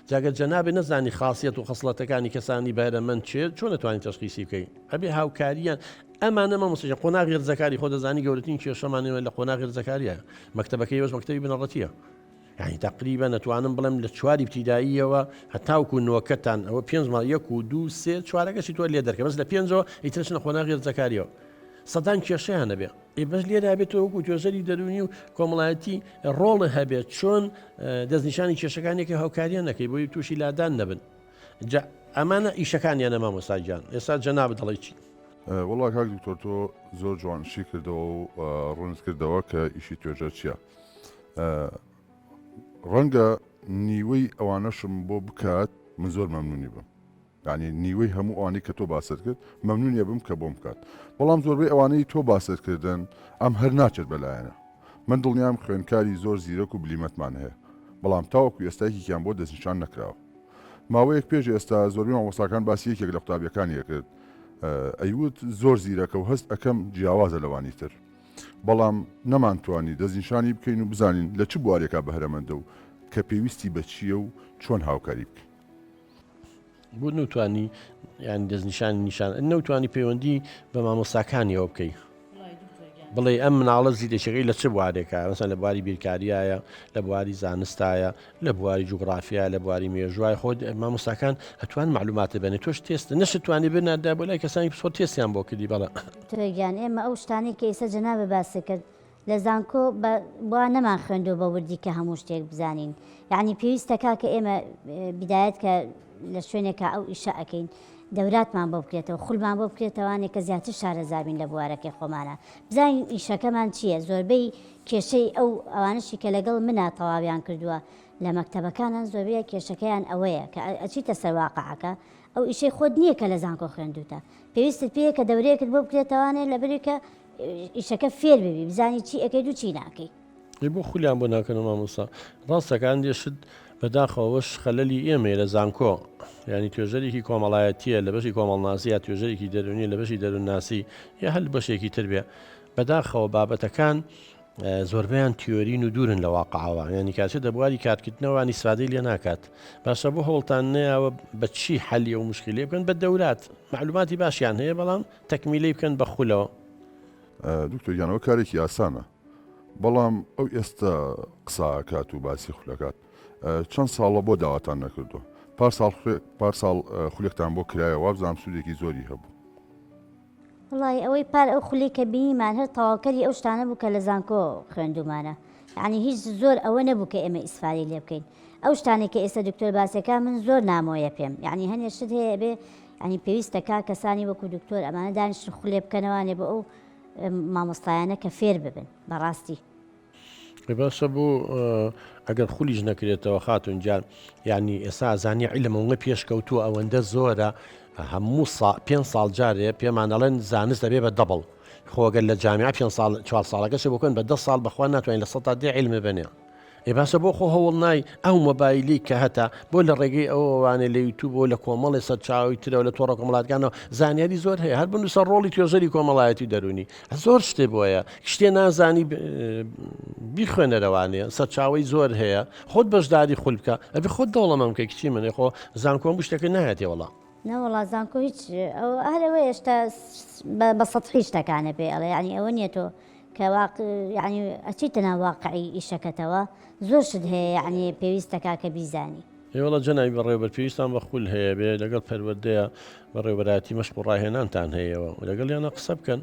جاگەر جەنابێ نەزانی خاصیەت و خەسڵەتەکانی کەسانی بەهرەمەند چێت چۆن نەتوانین تەشخیصی بکەین ئەبێ هاوکاریان ئەمانە مامۆستاجان قۆناغی ڕزەکاری خۆ دەزانی گەورەترین کێشەمانەوە لە قۆناغی ڕزەکاریە مەکتەبەکەی وەش مەکتەبی بنەڕەتیە يعني تقریبا نتوانم بڵێم لە چواری ابتیداییەوە هەتاوکو نۆکەتان ئەوە 5 1 و 2 3 چوارەکەشی تۆ لێ دەرکە بەس لە 5ەوە ئیترچنە خۆنا غێرجەکاریەوە سەدان کێشەیان هەبێ بەش لێرا بێتەوە وەکو توێژەری دەرونی و کۆمەڵایەتی ڕۆڵە هەبێت چۆن دەستنیشانی کێشەکانێکی هاوکاریان نەکەی بۆی تووشی لادان نەبن ئەمانە ئیشەکانیانە مامۆستاجان ئێستا جەناب دەڵی چی وڵا کاک دکتۆر تۆ زۆر جوانشی کردەوە و ڕوونت کردەوە کە ئیشی توێژە چییە ڕەنگە نیوەی ئەوانەشم بۆ بکات من زۆر مەمنونی بم یعنی نیوەی هەموو ئەوانەی کە تۆ باست کرد مەمنونیە بم کە بۆم بکات بەڵام زۆربەی ئەوانەی تۆ باستکردن ئەم هەر ناچێت بەلایەنە من دڵنیام خوێنکاری زۆر زیرەک و بلیمەتمان هەیە بەڵام تاوەکو ئێستایەکیان بۆ دەستنیشان نەکراوە ماوەیەک پێش ئێستا زۆربەی مامۆستاکان باسی یەکێک لە قوتابیەکانی کرد ئەیوت زۆر زیرەکە و هەست ئەەکەم جیاوازە لەوانی تر بەڵام نەمانتوانی دەستنیشانی بکەین و بزانین لە چ بوارێکا بەهرەمەندە و کە پێویستی بە چییە و چۆن هاوکاری بکەین بۆ نوتوانی یان دەستنیشانی نیشان نەوتوانی پەیوەندی بە مامۆستاکانیەوە بکەیت بڵێ ئەم مناڵە زیرەشەکەی لە چ بوارێکە مەسەن لە بواری بیرکاریایە لە بواری زانستایە لە بواری جوگرافیا لە بواری مێژوای خۆ مامۆستاکان ئەتوان معلوماتە بنێ تۆش تێست نەشتوانی بنادا بۆ لای کەسانی پسۆ تێستیان بۆ کردی بەڵە تۆگیان ئێمە ئەو شتانی کە ئێستا جەنابە باسی کرد لە زانکۆ بۆ نەمان خوێندەوە بە وردی کە هەموو شتێک بزانین یعنی پێویستەکە کە ئێمە بدایەت کە لە شوێنێکە ئەو ئیشە ئەەکەین دەوراتمان بۆ بکرێتەوە خولمان بۆ بکرێتەوانێک کە زیاتر شارەزابین لە بوارەکەی خۆمانە بزانین ئیشەکەمان چییە زۆربەی کێشەی ئەو ئەوانشی کە لەگەڵ منە تەواویان کردووە لە مەکتەبەکانان زۆربەیە کێشەکەیان ئەوەیە کە ئەچیتە سەرواقعەکە ئەو ئیشەی خۆت نییە کە لە زانکۆ خوێندوتە پێویستت پێیە کە دەورەیەکت بۆ بکرێتەوانێت لەبەرێکە ئیشەکە فێر ببی بزانی چی ئەەکەیت و چی ناکەی بۆ خولیان بۆ ناکەنەوە مامۆستا ڕاستەکان دێشت بەداخەوەش خەلەلی ئێمە لە زانکۆ ینی توێژەرێکی کۆمەڵایەتیە لە بەشی کۆمەڵناسیە توێژەرێکی دەرونی لە بەشی دەروونناسی یا هەل بەشێکی تر بێ بەداخەوە بابەتەکان زۆربیان تیۆرین و دوورن لە واقعەوە ینی کاتچە دەبواری کارکردنەوەی سادەی لێ ناکات باشە بۆ هەوڵتان نەیەوە بە چی حەلی و مشکلێ بکەن بە دەورات معلوماتی باشیان هەیە بەڵام تەکمیلەی بکەن بە خولەوە دکتۆریانەوە کارێکی ئاسانە بەڵام ئەو ئێستا قساکات و باسی خولەکات چەند ساڵە بۆ داواتان نەکردو پارساڵ خولێکتان بۆ کرایە وابزانام سوودێکی زۆری هەبوو وڵی ئەوەی پار ئەو خولی کە بینیمان هەر تەواوکەری ئەو شتانە بوو کە لە زانکۆ خوێندومانە یعنی هیچ زۆر ئەوە نەبوو کە ئێمە ئیسفادەی لێ بکەین ئەو شتانێک کە ئێستا دکتۆر باسیەکە من زۆر نامۆیە پێم یعنی هەنێ شت هەیە بێ ینی پێویستەکە کەسانی وەکو دکتۆر ئەمانە دانیشتن خولێ بکەنەوانێ بۆ ئەو مامۆستایانە کە فێر ببن بەڕاستی باشە بوو ئەگەر خولیش نەکرێتەوە خاتون جار ینی ئێستا زانی عیلمەوە پێشکەوتووە ئەوەندە زۆرە هەموو 5 ساڵ جارێ پێمانەڵێن زانست دەبێ بە دەبڵ خۆگەل لە جامعە 4 ساڵەکەش بکەن بە 10 ساڵ بەخوا ناتوانین لە 100 عیلمە بنێ باشە بۆ خۆ هەوڵ نای ئەو مۆبایلی کە هەتا بۆ لە ڕێگەی ئەووانێ لە یوتیوب بۆ لە کۆمەڵی سەر چاوی ترەوە لە تۆڕە کۆمەڵاتەکانەوە زانیاری زۆر هەیە هەر بنووسە ڕۆڵی توێژەری کۆمەڵایەتی دەرونی زۆر شتێ بۆیە شتێ نازانی بیخوێنەرەوانەیە سەرچاوی زۆر هەیە خۆت بەشداری خول بکە ئەبێ خۆت دەوڵەمەم کە کچی منێ خۆ زانکۆم شتێکە نایەتێ وەڵا نەوەڵا زانکۆ هیچ هەرەوە هێشتا بە سەدحی شتەکانە پێ ئەڵێ ینی ئەوە نییە تۆ کە ینی ئەچیتە ناو واقعی ئیشەکەتەوە زۆر شت هەیە ینی پێویستەکە کە بیزانی وڵە جەناوی بەڕێوبەر پێویستان بە خول هەیە بێ لەگەڵ پەروەردەیە بەڕێوبەراتی مەشق و ڕاهێنانتان هەیەەوە لەگەڵ یانە قسە بکەن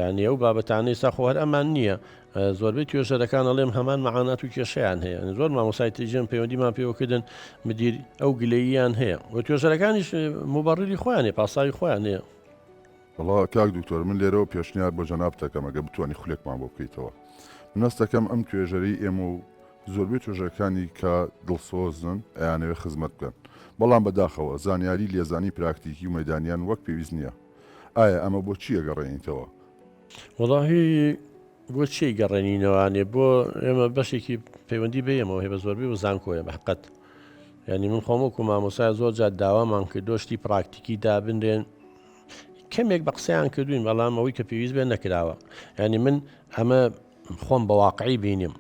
یعنی ئەو بابەتانەی ساخۆ هەر ئەمان نییە زۆربەی توێژەرەکان ئەڵێم هەمان مەعانات و کێشەیان هەیە زۆر مامۆسای تریژێن پەیوەندیمان پێوەکردن مدیر ئەو گلەییان هەیە و توێژەرەکانیش موبەڕیری خۆیانێ پاساوی خۆیان هەیە وڵا کاک دکتۆر من لێرەوە پێشنیار بۆ جەناب دەکەم ئەگە بتوانانی خولێکمان بۆ بکەیتەوە من دەست دەکەم ئەم توێژەری ئێمە و زۆربەی توێژەکانی کە دڵسۆزن ئەیانەوێ خزمەت بکەن بەڵام بەداخەوە زانیاری لێزانی پراکتیکی و مەدانیان وەک پێویست نییە ئایا ئەمە بۆ چیە گەڕێنیتەوە وڵاهی بۆ چی گەڕێنینەوانێ بۆ ئێمە بەشێکی پەیوەندی بێمەوە هێ بە زۆربەی و زانکۆیە بە حقەت ینی من خۆمەکو مامۆسای زۆر جات داوامان کرد دۆشتی پراکتیکی دابنرێن کەمێک بە قسەیان کردوین بەڵام ئەوەی کە پێویست بێن نەکراوە ینی من ئەمە خۆم بە واقعی بینیم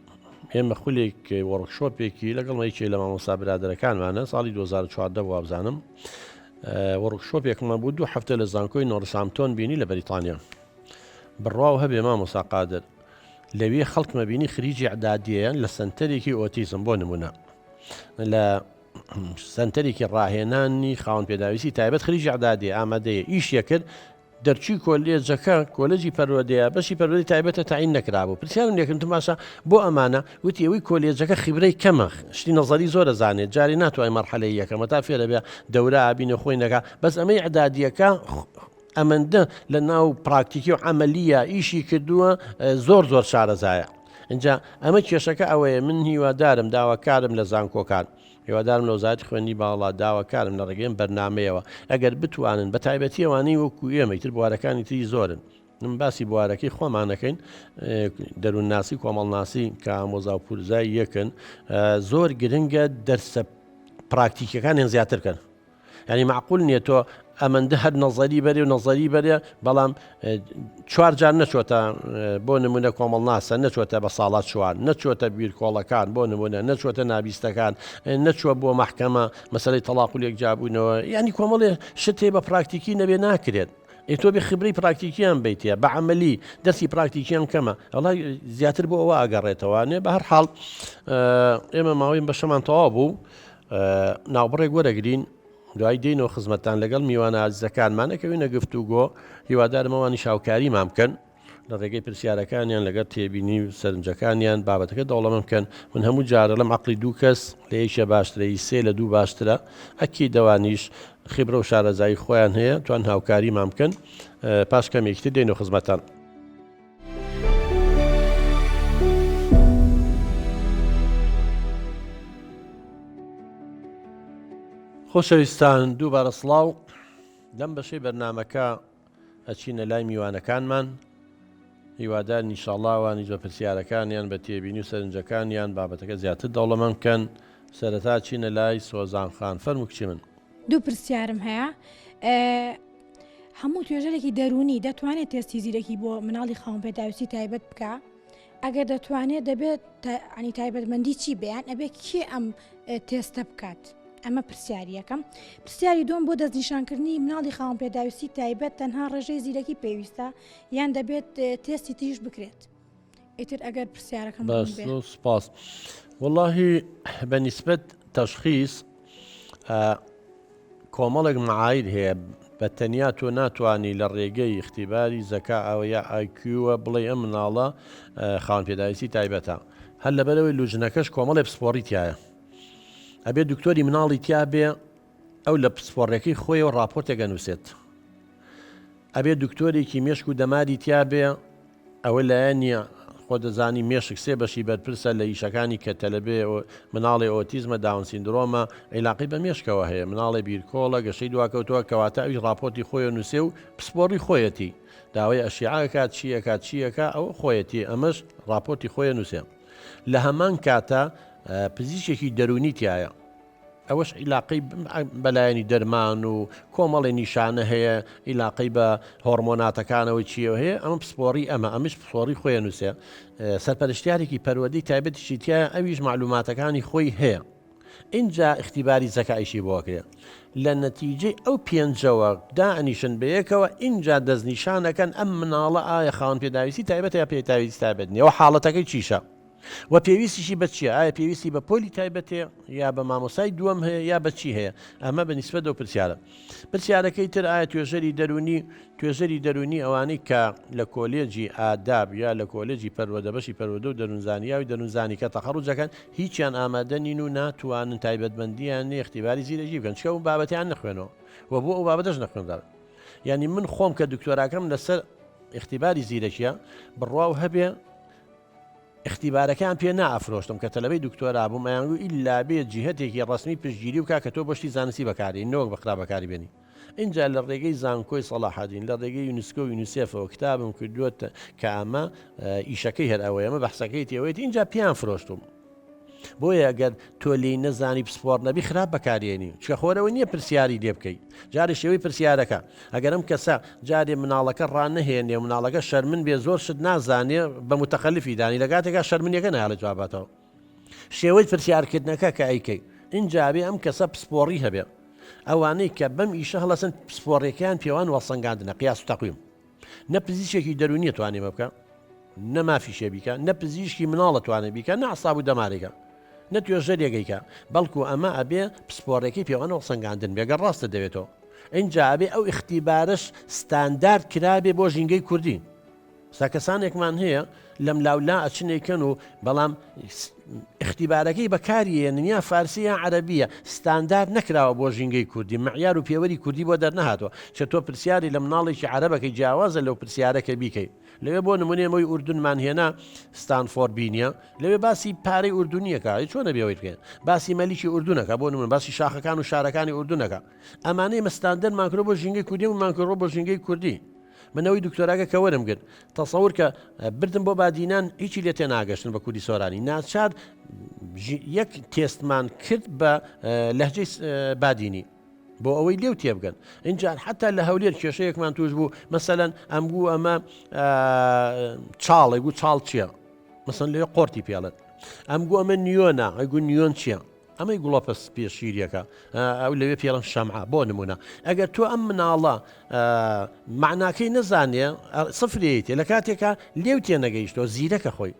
ئێمە خولێک وەڕکشۆپێکی لەگەڵ مەیکی لە مامۆستا برادەرەکانمانە ساڵی 2014 بۆ وابزانم وەڕکشۆپێکمان بوو 2 هەفتە لە زانکۆی نۆرسامتۆن بینی لە بەریتانیا بڕواو هەبێ مامۆستا قادر لەوێ خەڵکمە بینی خریجی عدادیەیان لە سنتەرێکی ئۆتیزم بۆ نمونە لە سنتەرێکی ڕاهێنانی خاوەن پێداویستی تایبەت خریجی عدادی ئامادەیە ئیشیە کرد دەرچووی کۆلێجەکە کۆلێجی پەروەردەیە بەشی پەروەردەی تایبەتە تاعین نەکرابوو پرسیارم لێکردم باشە بۆ ئەمانە وتی ئەوەی کۆلێجەکە خیبرەی کەمە شتی نەزەری زۆر دەزانێت جاری ناتوانای مەرحەلەی یەکەمە تا فێرە بێ دەورە ئابینە خۆی نەکا بەس ئەمەی عدادیەکە ئەمەندە لە ناو پراکتیکی و عملیە ئیشی کردووە زۆر شارەزایە اینجا ئەمە کێشەکە ئەوەیە من هیوادارم داواکارم لە زانکۆکان هیوادارم لە وزارەتی خوێندنی باڵا داواکارم لە ڕێگەیم بەرنامەیەوە ئەگەر بتوانن بە تایبەتی ئەوانەی وەکو ئێمەیتر بوارەکانی تری زۆرن من باسی بوارەکەی خۆمانەکەین دەروونناسی کۆمەڵناسی کە ئامۆزا و پورزای یەکن زۆر گرنگە دەرسە پراکتیکەکانیان زیاتر بکەن ینی معقول نییە تۆ ئەمەندە هەر نەزەری بەرێ و نەزەری بەرێ بەڵام 4 جار نەچۆتە بۆ نمونە کۆمەڵناسە نەچۆتە بە ساڵات چوار نەچۆتە بیرکۆڵەکان بۆ نمونە نەچۆتە نابیستەکان نەچوە بۆ محکەمە مەسەلەی تەلاق و لێکجابوونەوە ینی کۆمەڵێ شتێ بە پراکتیکی نەبێ ناکرێت تۆ بێ خبرەی پراکتیکیان بیتە بە عملی دەستی پراکتیکیان کەمە ئەڵای زیاتر بۆ ئەوە ئاگەڕێتەوانێ بە هەر حاڵ ئێمە ماوەی بەشەمان تەواو بوو ناوبڕێک وەرەگرین دوای دێنەوە خزمەتان لەگەڵ میوانە ئازیزەکانمانەکەوینە گفتوگۆ هیوادارمەوانی شاوکاری مام بکەن لە ڕێگەی پرسیارەکانیان لەگەر تێبینی و سەرنجەکانیان بابەتەکە دەوڵەمە بکەن من هەموو جارە لەم عەقڵی دوو کەس لە یەکێ باشترە سێ لە دوو باشترە ئەکی دەوانیش خبرە و شارەزایی خۆیان هەیە توان هاوکاری مام بکەن پاش کەمێکتر دێنەوە خزمەتان. خۆشەویستان دووبارە سڵاو لەم بەشەی بەرنامەکە ئەچینە لای میوانەکانمان هیوادار ئینشاڵڵاوانی جۆ پرسیارەکانیان بە تێبینی و سەرنجەکانیان بابەتەکە زیاتر دەوڵەمەند بکەن سەرەتا چینە لای سۆزان خان فەرموو کچی من دوو پرسیارم هەیە هەموو توێژەرێکی دەرونی دەتوانێت تێستی زیرەکی بۆ مناڵی خاوەن پێداویستی تایبەت بکە ئەگەر دەتوانێت دەبێت ئەنی تایبەتمەندی چی بیان ئەبێت کێ ئەم تێستە بکات ئەمە پرسیاریەکەم پرسیاری دۆم بۆ دەستنیشانکردنی مناڵی خاوەن پێداویستی تایبەت تەنها ڕێژەی زیرەکی پێویستە یان دەبێت تێستی تریش بکرێت ئیتر ئەگەر پرسیارەکەم سپاس واللهی بەنسبەت تەشخیص کۆمەڵێک معایر هەیە بە تەنیا تۆ ناتوانانی لە ڕێگەی اختیباری زەکا ئەوە یا ئایکیوە بڵێ ئەم مناڵە خاوەن پێداویستی تایبەتە هەر لەبەرەوەی لوژنەکەش کۆمەڵێ پسپۆڕی تایە ئەبێ دکتۆری مناڵی تیا بێ ئەو لە پسپۆڕەکەی خۆیەوە ڕاپۆرتێکە نووسێت ئەبێ دکتۆرێکی مێشک و دەماری تیا بێ ئەوە لایەن نییە خۆ دەزانی مێشک سێ بەشی بەرپرسە لە ئیشەکانی کە تەلەبێ مناڵی ئۆتیزمە داون سیندرۆمە عیلاقی بە مێشکەوە هەیە مناڵی بیرکۆڵە گەشەی دواکەوتووە کەواتە ئەوی ڕاپۆرتی خۆی نووسێ و پسپۆڕی خۆیەتی داوای ئەشیعاکات چیەکات چیەکە ئەو خۆیەتی ئەمەش ڕاپۆرتی خۆیە نووسێ لە هەمان کاتە پزیشێکی دەرونی تایە ئەوەش عیلاقی بەلایەنی دەرمان و کۆمەڵی نیشانە هەیە عیلاقی بە هۆرمۆناتەکانەوە چیەوە هەیە ئەمە پسپۆڕی ئەمەش پسپۆڕی خۆیە نووسێ سەرپەرشتیارێکی پەروەردەی تایبەتیشی تایە ئەویش معلوماتەکانی خۆی هەیە اینجا اختیباری زەکایشی بۆکرێ لە نەتیجەی ئەو پێنجەوە دائنیشن بەیەکەوە اینجا دەستنیشانەکەن ئەم مناڵە ئایا خاوەن پێداویستی تایبەت یا پێداویستی تایبەت نیە و حاڵەتەکەی چیشە و پێویستیشی بە چیە ئایا پێویستی بە پۆلی تایبەتێ یا بە مامۆسای دووەم هەیە یا بە چی هەیە ئەمە بەنسبەت ئەو پرسیارە پرسیارەکەی تر ئایا توێژەری دەرونی ئەوانەی کە لە کۆلێجی ئاداب یا لە کۆلێجی پەروەردە بەشی پەروەردە و دەروونزانیاوی دەروونزانی کە تەخەڕوجەکەن هیچیان ئامادە نین و ناتوانن تایبەتمەندیان اختیباری زیرەکی بکەن چکە و بابەتیان نەخوێنەوە و بۆ ئەو بابەتەش نەخوێندار یعنی من خۆم کە دکتۆراکەم لەسەر اختیباری زیرەکیە بڕوا و هەبێ اختیبارەکان پێ نائفرۆشتم کە تەلەبەی دکتۆرا بووم ئەیانگو ئیلا بێت جیهەتێکی ڕسمی پشتگیری بکە کە تۆ بەشتی زانستی بەکاری نەوەک بەخرا بەکاری بێنی اینجا لە ڕێگەی زانکۆی سەلاحەدین لە ڕێگەی یونسکۆ و یونیسێفەوە کتابم کردووە کە ئەمە ئیشەکەی هەر ئەوەیە ئەمە بەحسەکەی تێوەیەتی اینجا پیان فرۆشتم بۆیە ئەگەر تۆ لی نەزانی پسپۆڕ نەبی خراپ بەکارێنی چکە خۆرەوە نییە پرسیاری لێ بکەیت جارێ شێوەی پرسیارەکە ئەگەر ئەم کەسە جارێ مناڵەکە ڕانەهێنێ مناڵەکە شەرمن بێ زۆر شت نازانێ بە متەخەلیفی دانی لە کاتێکا شەرمنیەکە نایڵە جواباتەوە شێوەی پرسیارکردنەکە کە ئەیکەی اینجابێ ئەم کەسە پسپۆڕی هەبێ ئەوانەی کە بەم ئیشە هەڵەسن پسپۆڕیەکان پێوان وەسەنگاندنە قیاس و تەقویم نە پزیشێکی دەرونیە توانێمە بکە نەمافیشێ بیکە نە پزیشکی مناڵە توانێت بیکە نە عساب و دەمارێکە نە توێژەرێکیکە بەڵکو ئەمە ئەبێ پسپۆڕێکی پێوانەوە سنگاندن بێگە ڕاستە دەوێتەوە اینجا ئەبێ ئەو اختیبارش ستاندارد کرابێ بۆ ژینگەی کوردی ساکەسانێکمان هەیە لەم لاولا ئەچنێکەن و بەڵام اختیبارەکەی بەکاریە نیا فارسیە عەرەبیە ستاندارد نەکراوە بۆ ژینگەی کوردی معیار و پێوەری کوردی بۆ دەرنەهاتەوە چە تۆ پرسیاری لە مناڵێکی عەرەبەکەی جیاوازە لەو پرسیارەکە بیکەی لەوێ بۆ نمونێمەوەی ئوردونمان هێنا ستانفۆر بینیە لەوێ باسی پارەی ئوردونیەکە چۆنە بێەوەی بکەین باسی مەلیکی ئوردونەکە بۆ نمون باسی شاخەکان و شارەکانی ئوردونەکە ئەمانەی مەستاندەر ماکرۆ بۆ ژینگەی کوردی و ماکرۆ بۆ ژینگەی کوردی منەوەی دکتۆراگە کە وەرم گرت تەسەور کە بردم بۆ بادینان هیچی لێ تێناگەشتن بە کوردی سۆرانی ناچار یەک تێستمان کرد بە لەهجەی بادینی بۆ ئەوەی لێو تێبگەن اینجا حتا لە هەولێر کێشەیەکمان توش بوو مەسەلەن ئەم بوو ئەمە چاڵێک و چاڵ چییە مەسەن لێ قۆرتی پێڵێت ئەم گو ئەمە نیۆنە ئەگو نیۆن چییە ئەمەی گوڵۆپەس پێشیریەکە ئەو لەوێ پێڵم شەمعە بۆ نمونە ئەگەر تۆ ئەم مناڵە معناکەی نەزانێ سفرێتی لە کاتێکە لێو تێنەگەیشتەوە زیرەکە خۆی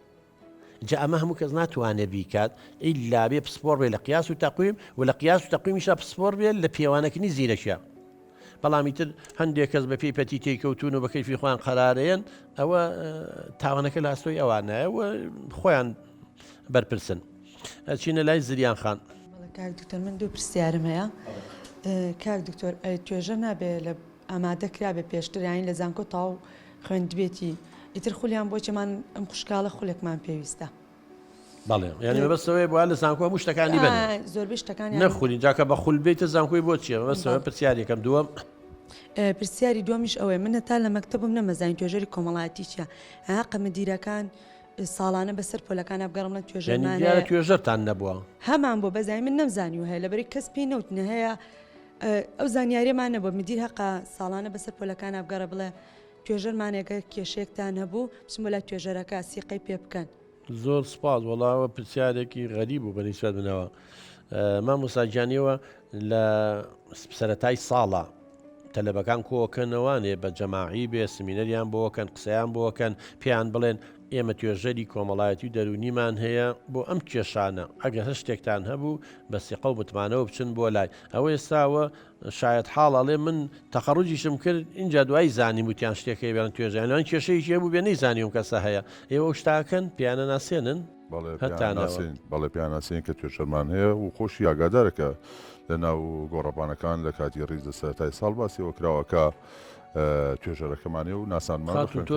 جا ئەمە هەموو کەس ناتوانێت بیکات ئیلا بێ پسپۆر بێ لە قیاس و تەقویم و لە قیاس و تەقویمیشە پسپۆر بێت لە پێوانەکەنی زیرەکیە بەڵامی تر هەندێک کەس بە پێی پەتی تێکەوتون و بە کەیفی خۆیان قەرارەیەن ئەوە تاوانەکە لە ئاستۆی ئەوانایە خۆیان بەرپرسن چینە لای زریان خان کاک دکتۆر من دوو پرسیارم هەیە کاک دکتۆر توێژە نابێ لە ئامادە کرابێ پێشتر یانی لە زانکۆ تاو خوێندبێتی ئیتر خولیان بۆچێمان ئەم خوشکاڵە خولێکمان پێویستە بەڵێ یعنی بەبەستەوەی بووە لە زانکۆ هەموو شتەکانی بن زۆربەی شتەکانی نەخولی جاکە بە خول بێتە زانکۆی بۆ چییە بەسەوە پرسیارێکم دووەم پرسیاری دومیش ئەوەیە منە تا لە مەکتەبم نەمەزانین توێژەری کۆمەڵایەتی چیە قەمەدیرەکان ساڵانە بەسەر پۆلەکان بگەڕمە توێژەرمانە توێژەرتان نەبووە هەمان بۆ بەزای من نەمزانی و هەیە لەبەری کەس پێی نەوتنە هەیە ئەو زانیاریمان نەبوو مدیر هەقا ساڵانە بەسەر پۆلەکان بگەڕە بڵێ توێژەرمانێکە کێشەیەکتان هەبوو بچم بۆ لای توێژەرەکە سیقەی پێ بکەن زۆر سپاس وەڵاوە پرسیارێکی غەریب بوو بەنیسبەت بنەوە مامۆستاگیانیەوە لە سەرەتای ساڵە تەلەبەکان کۆکەنەوانێ بە جەماعی بێ سمینەریان بۆکەن قسەیان بۆکەن پێیان بڵێن ئێمە توێژەری کۆمەڵایەتی و دەرونیمان هەیە بۆ ئەم کێشانە ئەگەر هەر شتێکتان هەبوو بە سیقە و بتمانەوە بچن بۆ لای ئەوە ئێستاوە شاید حاڵەڵێ من تەخەڕوجیشم کرد اینجا دوای زانی وتیان شتێکی بێن توێژیان کێشەیەکی هەبوو بێ نەیزانیم کەسە هەیە ئێوە شتاکەن پیانە ناسێنن بەڵێ پیاناسیین کە توێژەرمان هەیە و خۆشی ئاگادارەکە لە ناو گۆڕەپانەکان لە کاتی ڕیز لە سەرەتای ساڵ باسیەوە کراوەکە توێژەرەکەمانێ و ناسانمان تۆ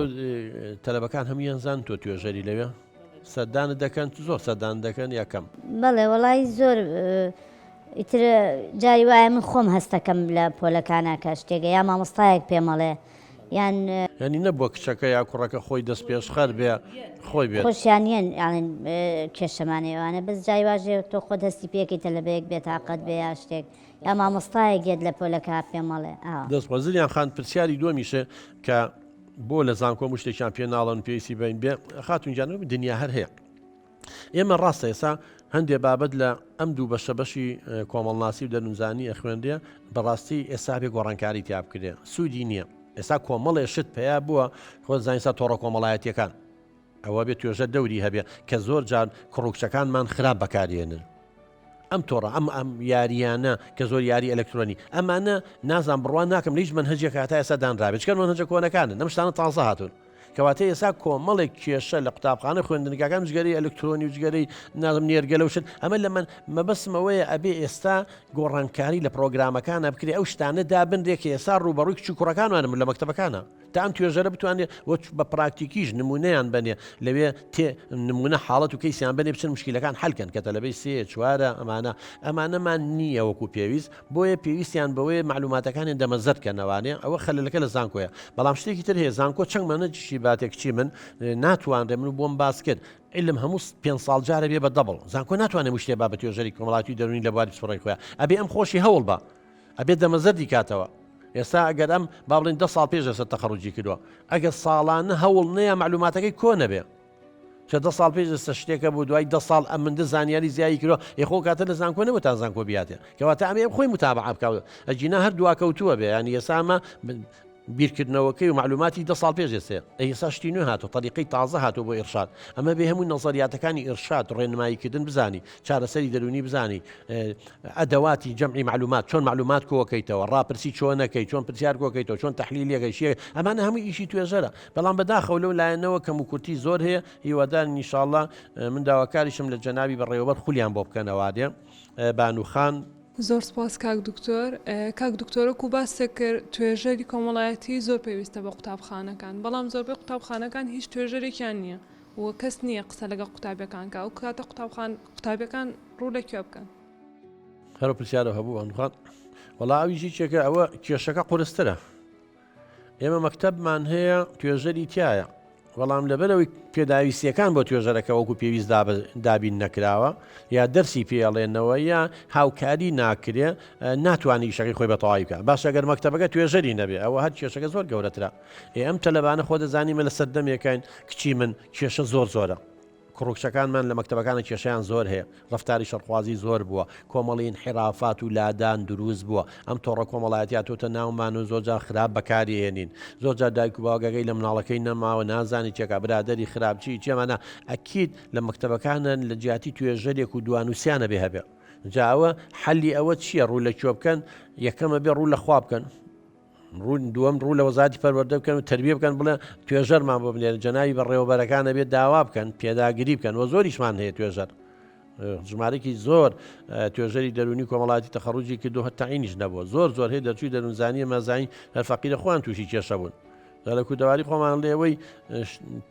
تەلەبەکان هەمویان زان تۆ توێژەری لەوێ سەردانت دەکەن زۆر سەردان دەکەن یەکەم بەڵێ وەڵی زۆر ئیتر جاری وایە من خۆم هەستەکەم لە پۆلەکانە کە شتێگە یا مامۆستایەک پێمەڵێ یان ینی نەبووە کچەکە یا کوڕەکە خۆی دەست پێشخەر بێ خۆی بێت خۆشیانیان یاڵێن کێشەمانێوانە بەس جای واژێ تۆ خۆ دەستی پێکەیتە لە بەیەک بێتاقەت بێ یا شتێک یا مامۆستایە گێت لە پۆلەکە پێمەڵێ دەست بەزریان خان پرسیاری دووەمیشە کە بۆ لە زانکۆ شتێکیان پێ ناڵن پێویستی بین بێ خاتونجانەوە دنیا هەر هەیە ئێمە ڕاستە ئێسا هەندێک بابەت لە ئەم دوو بەشە بەشی کۆمەڵناسی و دەنوزانی ئەخوێندێ بەڕاستی ئێستا بێ گۆڕانکاری تیا بکرێ سوودی نییە ئێستا کۆمەڵێ شت پێیا بووە خۆ زانسا تۆڕە کۆمەڵایەتیەکان ئەوە بێت توێژە دەوری هەبێ کە زۆر جار کڕوکچەکانمان خراپ بەکارێنن ئەم تۆڕە ئەم یاریانە کە زۆر یاری ئەلکترۆنی ئەمانە نازان بڕوان ناکەم لە هیچ منهەجێک هاتا ئێستا دانرابێت چکە منهەجە کۆنەکانن ئەم شتانە تازە هاتوون کەواتە ئێستا کۆمەڵێک کێشە لە قوتابخانە خوێندنگاکان جگەری ئەلکترۆنی و جگەری نازم نێرگەلە وشت ئەمە لە من مەبەسمەوەیە ئەبێ ئێستا گۆڕانکاری لە پرۆگرامەکانە بکرێ ئەو شتانە دابنرێک ئێستا ڕوبەڕووی کچ و کوڕەکانوانم لە مەکتەبەکانە تا ئەم توێژەرە بتوانێت بە پراکتیکیش نمونەیان بنێ لەوێ نمونە حاڵەت و کەیسیان بنێ بچن مشکلەکان حەلکەن کە تەلەبەی سێ چوارە ئەمانەمان نییە وەکو پێویست بۆیە پێویستیان بەوەی معلوماتەکانی دەمەزەرکەنەوانێ ئەوە خەلەلەکە لە زانکۆیە بەڵام شتێکی تر هەیە زانکۆ چەند مەنەجیشی باتێکچی من ناتوانرێ من بۆم باس کرد علم هەموو 5 ساڵ جارە بێ بە دەبڵ زانکۆ ناتوانێت شتێ با بە توێژەری کۆمەڵاتی دەرونی لە بواری سوڕی خۆیان ئەبێ ئەم خۆشی هەوڵ بە ئەبێ دەمەزەردی کاتەوە ئێستا ئەگەر ئەم با بڵین 10 ساڵ پێش ئێستا تەخەڕوجی کردووە ئەگەر ساڵانە هەوڵ نەیە معلوماتەکەی کۆ نەبێ چە 10 ساڵ پێش ئێستا شتێکە بوو دوای 10 ساڵ ئەم مندە زانیاری زیایی کردووە یخۆ کاتە لە زانکۆ نەبوو تا زانکۆ بیاتێ کەواتە ئەمێ خۆی متابعە بکەوت ئەجینا هەر دواکەوتووە بێ ینی ئێستا ئەمە بیرکردنەوەکەی و معلوماتی 10 ساڵ پێشێسێ ئێستا شتی نوێ هاتۆ طریقی تازە هاتۆ بۆ ئێرشاد ئەمە بێ هەمووی نەزەریاتەکانی ئێرشاد ڕێنماییکردن بزانی چارەسەری دەرونی بزانی ئەدەواتی جەمعی معلومات چۆن معلومات کۆکەیتەوە ڕاپرسی چۆن نەکەی چۆن پرسیار کۆکەیتەوە چۆن تەحلیلێکەکەی شێ ئەمانە هەمووی ئیشی توێژەرە بەڵام بەداخەوە لەو لایەنەوە کەم و کورتی زۆر هەیە هیوادار ئینشاءڵڵا من داواکاریشم لە جەنابی بەڕێوەبەر خولیان بۆ بکەنەوە دێ بانوخان زۆر سپاس کاک دکتۆر کاک دکتۆرە و باسە کرد توێژەری کۆمەڵایەتی زۆر پێویستە بە قوتابخانەکان بەڵام زۆربەی قوتابخانەکان هیچ توێژەرێکیان نییە و کەس نییە قسە لەگەڵ قوتابەکان کە ئەو کاتە قوتابەکان ڕوو لە کوێ بکەن هەرو پرسیارە هەبوو بانوخان وەڵا ئەویژی چێکە ئەوە کێشەکە قورسترە ئێمە مەکتەبمان هەیە توێژەری تایە بەڵام لەبەرەوەی پێداویستیەکان بۆ توێژەرەکە وەکو پێویست دابین نەکراوە یا دەرسی پێڵێنەوە یا هاوکاری ناکرێ ناتوانانی شەکەی خۆی بەتەواوی بکە باش ئەگەر مەکتەبەکە توێژەری نەبێ ئەوە هەر کێشەکە زۆر گەورەترە ئەم تەلەبانە خۆ دەزانیمە لە سەردەمێکین کچی من کێشە زۆرە کوڕکشەکانمان لە مەکتەبەکانە کێشیان زۆر هەیە ڕفتاری شەرخوازی زۆر بووە کۆمەڵی انحرافات و لادان دروست بووە ئەم تۆڕە کۆمەڵایەتیا تۆتە ناومان و زۆرجار خراپ بەکارهێنین زۆرجار دایک و باوگەگەی لە مناڵەکەی نەماوە نازانی چێکا برادەری خراپچی چێمانە ئەکید لە مەکتەبەکانن لە جیاتی توێژەرێک و دوانوسیانە بێ هەبێ جاوە حەلی ئەوە چییە ڕوو لە کوێ بکەن یەکەمە بێ ڕوو لە خوا بکەن دووەم ڕوو لە وەزارەتی پەروەردە بکەن و تربیە بکەن بڵێ توێژەرمان بۆ بنێن جەنابی بەڕێوەبەرەکانە بێت داوا بکەن پێداگیری بکەن و زۆریشمان هەیە توێژەر ژمارەی زۆر توێژەری دەرونی کۆمەڵاتی تەخەڕوجی کردو هەتا عینیش نەبووە زۆر هەیە دەرچووی دەروونزانی مەزانی هەر فەقیرە خۆیان تووشی کێشە بوون لە کودەواری خۆمان لێەوەی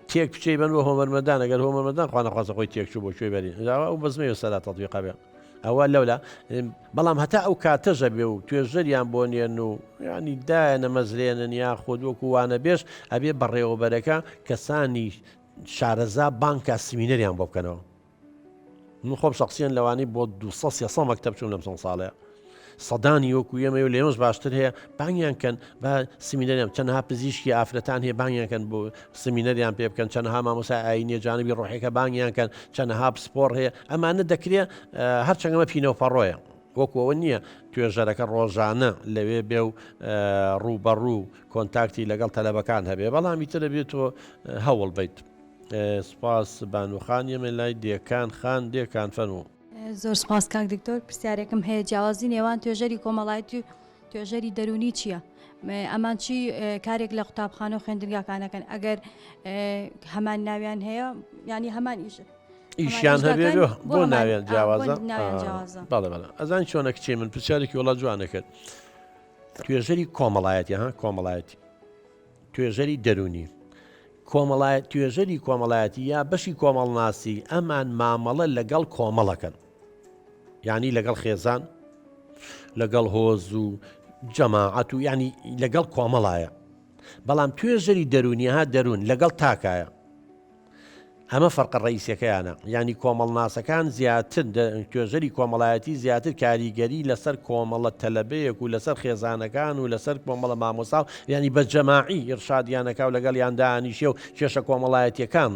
تێک بچەی بن بۆ هۆمەرمەدان ئەگەر هۆمەرمەدان خوا نەخوازە خۆی تێکچوو بۆ شوێ بەری ئەو بەزمەوە سەدا تەطبیق بێ ئەوە لەولا بەڵام هەتا ئەو کاتەژە بێ و توێژەریان بۆ نێن و ینی دایەنە مەزرێنن یا خۆدوەکو وانە بێش ئەبێ بەڕێوەبەرەکە کەسانی شارەزا بانکە سمینەریان بۆ بکەنەوە من خۆم شخصیان لەوانی بۆ 200 مەکتەب چوون لەم ساڵەیە سەدانی وەکو ئێمە و لێمەش باشتر هەیە بانگیان کەن بە سمینەریان چەندها پزیشکی ئافرەتان هەیە بانگیان کەن بۆ سمینەریان پێ بکەن چەندها مامۆسای ئاینیە جانبی ڕۆحێکە بانگیان کەن چەندها پسپۆر هەیە ئەمانە دەکرێت هەرچەندەمە پینەوەپەڕۆیە وەکوەوە نییە توێژەرەکە ڕۆژانە لەوێ بێ و ڕووبەڕوو کۆنتاکتی لەگەڵ تەلەبەکان هەبێ بەڵامی ترە بێتەوە هەوڵ بیت سپاس بانوخان ئێمە لای دێکان خان دێکان فەرموو زۆر سپاس کاک دکتۆر پرسیارێکم هەیە جیاوازی نێوان توێژەری کۆمەڵایەتی و توێژەری دەرونی چییە؟ ئەمان چی کارێک لە قوتابخانە و خوێندنگاکانەکەن ئەگەر هەمان ناویان هەیە ینی هەمان ئیشیان هەبێت بۆ ناویان جیاوازە بەڵێ ئەزان چۆنە کچێ من پرسیارێکی وڵات جوانە کرد توێژەری کۆمەڵایەتی کۆمەڵایەتی توێژەری دەرونی توێژەری کۆمەڵایەتی یا بەشی کۆمەڵناسی ئەمان مامەڵە لەگەڵ کۆمەڵەکەن یعنی لەگەڵ خێزان لەگەڵ هۆز و جەماعەت و ینی لەگەڵ کۆمەڵایە بەڵام توێژەری دەرونیها دەرون لەگەڵ تاکایە ئەمە فەرقە ڕئیسیەکەیانە ینی کۆمەڵناسەکان زیاتر توێژەری کۆمەڵایەتی زیاتر کاریگەری لەسەر کۆمەڵە تەلەبەیەک و لەسەر خێزانەکان و لەسەر کۆمەڵە مامۆسا و ینی بە جەماعی ئێرشادیانەکە و لەگەڵ یاندانیشێ و کێشە کۆمەڵایەتیەکان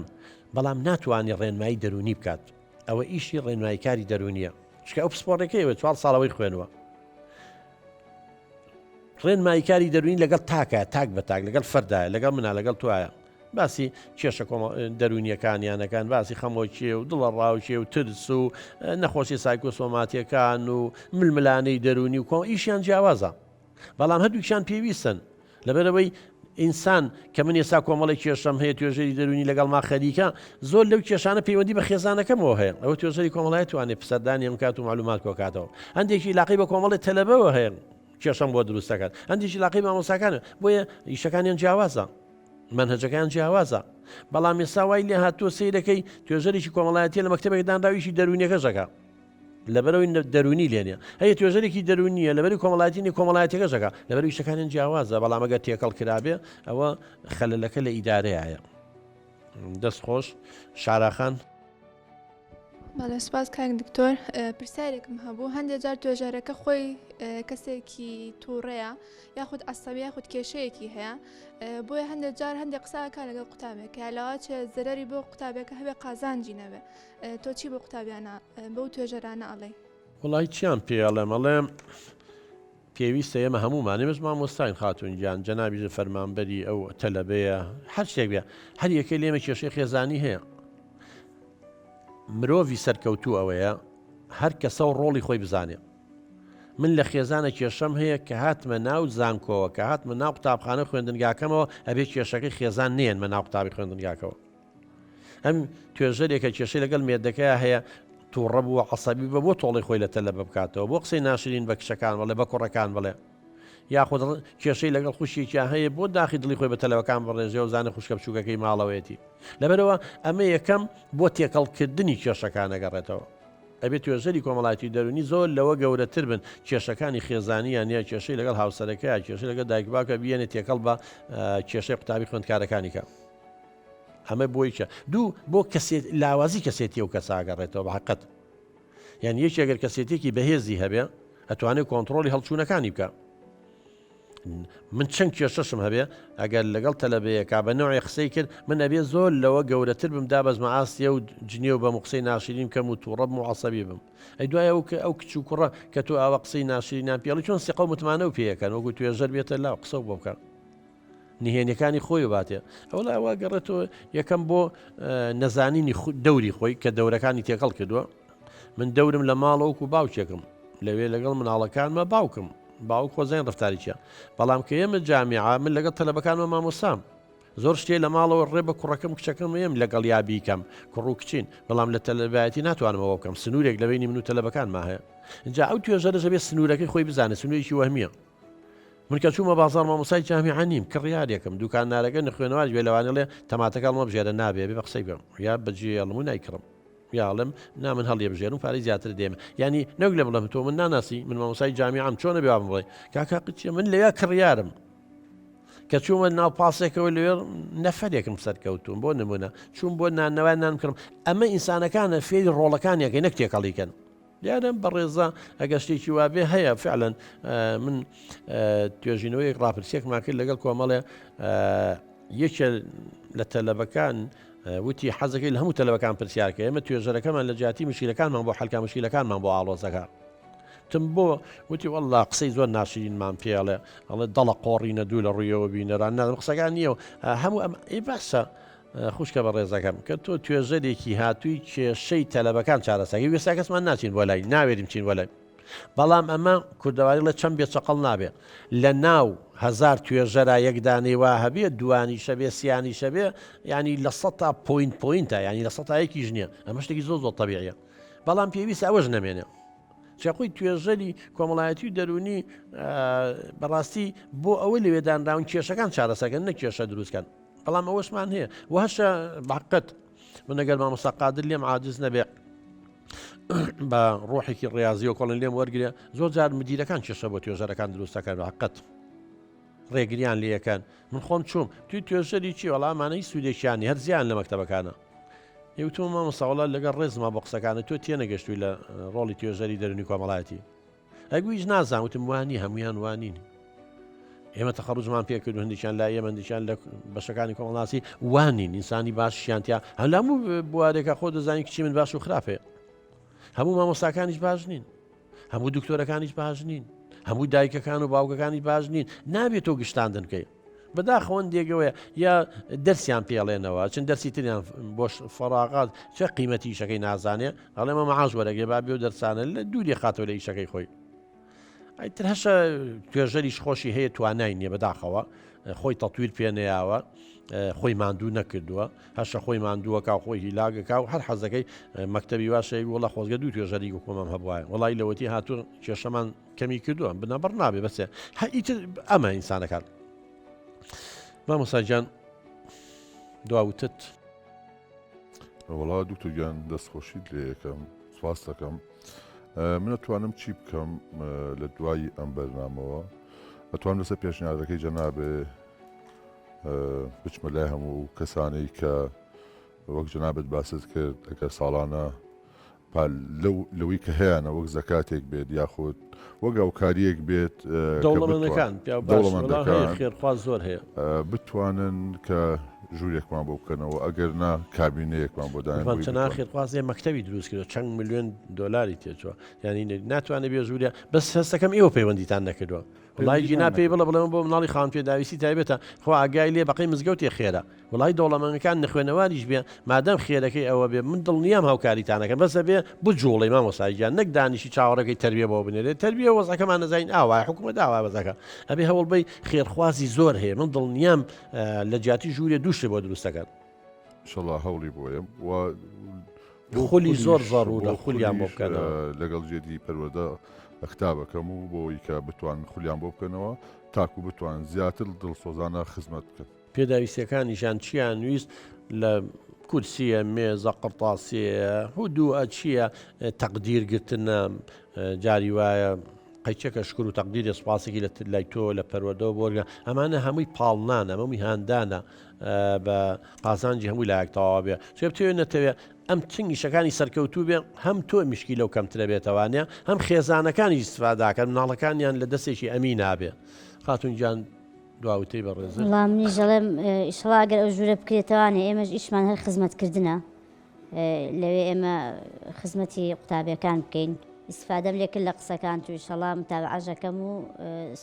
بەڵام ناتوانانی ڕێنمایی دەرونی بکات ئەوە ئیشی ڕێنماییکاری دەرونیە چکە ئەو پسپۆڕەکەیەوە 4 ساڵەوەی خوێنوە ڕێنماییکاری دەرونی لەگەڵ تاکە تاک بە تاک لەگەڵ فەردایە لەگەڵ منە لەگەڵ توایە باسی کێشە دەرونیەکانیانەکان باسی خەمۆکیێ و دڵە ڕاوچێ و ترس و نەخۆشی سایکۆسۆماتیەکان و ململانەی دەرونی و کۆ ئیشیان جیاوازە بەڵام هەردووکیان پێویستن لەبەرەوەی ئینسان کە من ێستا کۆمەڵی کێشەم هەیە توێژەری دەرونی لەگەڵ ما خەریکە زۆر لەو کێشانە پەیوەندی بە خێزانەکەمەوە هەیە ئەوە توێژەری کۆمەڵایەت توانێت پسەردانی ئەم کات و معلومات کۆکاتەوە هەندێکی لاقی بە کۆمەڵی تەلەبەوە هەیە کێشەم بۆ دروستەکات هەندێکی لاقی مامۆساکانە بۆیە ئیشەکانیان جیاوازە منهجەکان جیاوازە بەڵام ێستا وای لێ هاتووە سەیرەکەی توێژەرێکی کۆمەڵایەتی لە مەکتەبێکدانراویشی دەرونیەکەژەکە لەبەرەوەی دەرونی لێنە هەیە توێژەرێکی دەرونیە لەبەری کۆمەڵایەتی کۆمەڵایەتەکەژەکە لەبەر شتەکانیان جیاوازە بەڵام ئەگەر تێکەڵ کرابێ ئەوە خەلەلەکە لە ئیدارەیە دەست خۆش شاراخان بەڵێ سپاس کاک دکتۆر پرسیارێکم هەبوو هەندێک جار توێژەرەکە خۆی کەسێکی تووڕەیە یاخود عەسەبی یاخود کێشەیەکی هەیە بۆیە هەندێک جار هەندێک قساکە لەگەڵ قوتابێک یالاوە چێ زەرەری بۆ قوتابێکە هەبێ قازانجی نەبێ تۆ چی بۆ قوتابیانە بەو توێژەرانە ئەڵێ وڵی چیان پێڵێم ئەڵێم پێویستە ئێمە هەمومانێمەش مامۆستاین خاتون گیان جەنابی فەرمانبەری ئەو تەلەبەیە هەر شتێک بێ هەر یەکەی لێمە کێشەی خێزانی هەیە مرۆڤی سەرکەوتوو ئەوەیە هەر کەسە و ڕۆڵی خۆی بزانێ من لە خێزانە کێشەم هەیە کە هاتمە ناو زانکۆوە کە هاتمە ناو قوتابخانە خوێندنگاکەمەوە ئەبێ کێشەکەی خێزان نێنمە ناو قوتابی خوێندنگاکەوە ئەم توێژەرێکە کێشەی لەگەڵ مێردەکەیە هەیە تووڕە بووە عەسەبی بە بۆ تۆڵی خۆی لە تەلەبە بکاتەوە بۆ قسەی ناشرین بە کشەکان بڵێ بە کوڕەکان بڵێ یاخود کێشەی لەگەڵ خوشیێکیان هەیە بۆ داخی دڵی خۆی بە تەلەوەکان بڕێژێ و زانە خوشکە بچووکەکەی ماڵەوەیەتی لەبەرەوە ئەمە یەکەم بۆ تێکەڵکردنی کێشەکان ئەگەڕێتەوە ئەبێت توێژەری کۆمەڵایەتی دەرونی زۆر لەوە گەورەتر بن کێشەکانی خێزانیان یا کێشەی لەگەڵ هاوسەرەکە کێشەی لەگەڵ دایکباکە بێنێت تێکەڵ بە کێشەی قوتابی خوێندکارەکانیکە ئەمە بۆی کە دوو بۆ لاوازی کەسێتی و کەس ئاگەڕێتەوە بە حقەت یان یەکی ئەگەر کەسێتێکی بەهێزی هەبێ ئەتوانێت کۆنتترۆلی هەڵچوونەکانی بکە من چەند کێشەشم هەبێ ئەگەر لەگەڵ تەلەبەیەکا بە نوعی قسەی کرد من ئەبێ زۆر لەوە گەورەتر بمدا بەزمە ئاستیە و جنێ و بە قسەی ناشرین کەم و تووڕە بم و عەسەبی بم ئەی دوایە ئەو کچ و کوڕە کە تۆ ئاوە قسەی ناشرینیان پێڵی چۆن سیقە و متمانە و پێیەکەن وەکو توێژەر بێتە لاو قسە بۆ بکە نهێنەکانی خۆی باتێ ئەوڵا ئەوە گەڕێتەوە یەکەم بۆ نەزانینی دەوری خۆی کە دەورەکانی تێکەڵ کردووە من دەورم لە ماڵەوەکو باوکێکم لەوێ لەگەڵ مناڵەکانمە باوکم باوک خۆزین ڕفتاریچە بەڵام کە ئێمە جامیعا من لەگەڵ تەلەبەکانمە مامۆسام زۆر شتێ لە ماڵەوە ڕێ بە کوڕەکەم کچەکەم ئێم لەگەڵ یابیکەم کوڕ و کچین بەڵام لە تەلەبایەتی ناتوانمەوە بکەم سنوورێک لەبینی من و تەلەبەکانما هەیە اینجا ئەو توێژەرە دەبێت سنوورەکەی خۆی بزانێت سنوورێکی وەهمیە من کە چوومە بازار مامۆسای جامیعا نیم کڕیارێکم دوکاندارەکە نەخوێنەوە گوێ لەوانە لێ تەماتەکە هەڵمە بژێرە نابێ بێ بە قسەی بێم یا بەجێ هەڵمو نایکڕم یاڵم نامن هەڵێ بژێرم پارەی زیاتر دێمە ینی نەک لە بڵم تۆ من ناناسی من مامۆسای جامیعام چۆنە بێ بڵێ کاکا قچیە من لەوێ کڕیارم کە چوومە ناو پاسێکەوە لەوێ نەفەرێکم سەرکەوتوم بۆ نمونە چوون بۆ نانەوای نان کڕم ئەمە ئینسانەکانە فێری ڕۆڵەکانیەکەی نەک تێکەڵیکەن دیارم بەڕێزە ئەگە شتێکی وابێ هەیە فعلەن من توێژینەوەیەک ڕاپرسێکمان کرد لەگەڵ کۆمەڵێ یەکێ لە تەلەبەکان وتی حەزەکەی لە هەموو تەلەبەکان پرسیارکە ئێمە توێژەرەکەمان لە جیاتی مشکلەکانمان بۆ حەلکا مشکلەکانمان بۆ ئاڵۆزەکە تم بۆ وتی وەڵڵا قسەی زۆر ناشرینمان پێڵێ ئەڵێ دەڵە قۆڕینە دوو لە ڕوویەوە بینەران نادەم قسەکان نییە و هەموو ئەم ئەی باشە خوشکە بە ڕێزەکەم کە تۆ توێژەرێکی هاتووی کێشەی تەلەبەکان چارەسەکەی وێستا کەسمان ناچین بۆ لای ناوێریم چین وەلای بەڵام ئەمە کوردەواری لە چەند بێ چەقەڵ نابێ لە ناو هزار توێژەرا یەکدانەی وا هەبێ دوانی شەبێ سیانی شەبێ ینی لە سە تا پوینتە ینی لە سە تایەکی ژنیە ئەمە شتێکی زۆر زۆر تەبیعیە بەڵام پێویست ئەوەش نەمێنێ چاقوی توێژەری کۆمەڵایەتی دەرونی بەڕاستی بۆ ئەوە لەوێدانراون کێشەکان چارەسەکەن نە کێشە دروستکەن بەڵام ئەوەشمان هەیە وهشە بەحقەت من ئەگەر مامۆستا قادر لێم عاجز نەبێ بە ڕۆحێکی ڕاضی و کۆڵن لێم وەرگێ زۆر جار مدیرەکان کێشە بۆ توێژەرەکان دروستەکەن بەحقەت ڕێگریان لەکەن من خۆم چوم توی توێژەری چی وەڵامانەی سوودێکیانی هەر زیان لە مەکتەبەکانە یوتۆ مامۆستاوەڵا لەگەڵ ڕێزما بۆ قسەکانە تۆ تێنەگەشتووی لە ڕۆڵی توێژەری دەرونی کۆمەڵایەتی ئەگویش نازانوتم وانی هەمویان وانین ئێمە تەخەڕوجمان پێکرد و هەندێکیان لا ئێمە هەندێکیان لە بەشەکانی کۆمەڵاتی وانین ئینسانی باشیانتیا هەموو بوارێکە خۆ دەزانی کچی من باش و خراپێ هەموو مامۆستاکانیش باش نین هەموو دکتۆرەکانیش باش نین هەموو دایکەکان و باوکەکانی باش نین نابێت تۆ گشتاندنکەی بەداخەوەن دێگەوەیە یا دەرسیان پێڵێنەوە چەند دەرسی تریان بۆ فەراغات چه قیمەتی ئیشەکەی نازانێ ئەڵێمە مەعاش وەرەگێ با بێ و دەرسانە لە دووری خاتەوە لە ئیشەکەی خۆی ئەیتر هەشە توێژەریش خۆشی هەیە توانای نییە بەداخەوە خۆی تەطویر پێ نەیاوە خۆی ماندوو نەکردووە هەشە خۆی ماندووەکە خۆی هیلاگەکە و هەر حەزەکەی مەکتەبی واشەی وڵە خۆزگە دوو توێژەری کومەم هەبووە وڵی لەوەتی هاتوو کێشەمان کەمی کردووە بنەبەر نابێ بەسێ ئیتر ئەمە ئینسانەکان مامۆستاجان دواوتت وەڵا دوکتۆرگیان دەستخۆشیت لێ یەکەم سواس دەکەم من ئەتوانم چی بکەم لە دوای ئەم بەرنامەوە ئەتوانم لەسەر پێشنیارەکەی جەنابێ بچمە لای هەموو کەسانەی کە وەک جەنابەت باست کرد ئەگەر ساڵانە لەوەی کە هەیەە وەک زەکاتێک بێت یاخود وەک ئەوکاریەک بێت دەوڵەمەندەکان خێرخواز زۆر هەیە بتوانن کە ژوورێکمان بۆ بکەنەوە ئەگەر نا کابینەیەکمان بۆ داین چ ناخێت خوازێ مەکتەبی دروست کرد چەند میلیۆن دلاری تێچوە ینی ناتوانێت بێ ژوورە بەس هەستەکەم ئێوە پەیوەندیتان نەکردووە وڵی جینا پێی بڵە بڵێن بۆ مناڵی خان پێداویستی تایبێتە خۆ ئاگای لێ بەقی مزگەوتێ خێرە وڵی دەوڵەمەنگەکان نخوێنەوەریش بێ مادەم خێرەکەی ئەوە بێ من دڵنیام هاوکاریتانەکەن بەسە بێ بجوڵی مامۆساییان نەک دانیشی چاوەڕەکەی تەربیە بۆ بنێرێت تەربیە وەزەکەمان نەزین ئاوای حکومە داوا بەزەکە ئەبێ هەوڵبەی خێرخوازی زۆر هەیە من دڵنیام لە جیاتی ژوورێ دووشێ بۆ دروستەکەن شڵا هەوڵی بۆیە خولی زۆر ضرورە خولیان بۆ بکەنەوە لەگەڵ جێدی پەروەدە ئەختابەکەم و بۆی کە بتوان خولیان بۆ بکەنەوە تاکو بتوان زیاتر دڵسۆزانە خزمەت بکەن پێداویستەکانیشان چیان ویست لە کورسیە مێزە قڕتاسیە هودووە چییە تەقدیرگرتنە جاری وایە قەیچەکە شکر و تەقدیری سوپاسێکی لە لای تۆ لە پەروەدەوە بۆرگە ئەمانە هەمووی پاڵنانە هەمووی هاندانە بە قازانجی هەمووی لایەکتەوا بێ چێ بتوێ نەتەوێ ئەم تنگیشەکانی سەرکەوتوو بێ هەم تۆ میشکی لەو کەمترە بێتەوانێ هەم خێزانەکانی استفاداکەن مناڵەکانیان لە دەستێکی ئەمی نابێ خاتونجان دواوتەی بەڕێز وڵام نیژەڵێم ئیشڵا ئەگەر ئەو ژوورە بکرێتەوانێ ئێمەش ئیشمان هەر خزمەتکردنە لەوێ ئێمە خزمەتی قوتابیەکان بکەین ئیسفادەم لێکرد لە قسەکان تو ئیشەڵا متابعەژەکەم و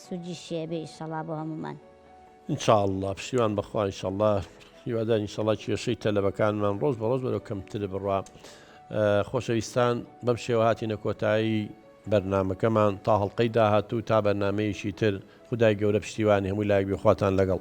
سوودی شێبێ ئیشەڵا بۆ هەمومان انشاءله پشتیوان بەخوا ئینشاءله هیوادار ئینشاءله کێشەی تەلەبەکانمان ڕۆژ بە ڕۆژ بەرەو کەمتر بڕوا خۆشەویستان بەم شێوە هاتینە کۆتایی بەرنامەکەمان تا هەڵلقەی داهاتوو تا بەرنامەیەکی تر خودای گەورە پشتیوانی هەمووی لایەک بێ خواتان لەگەڵ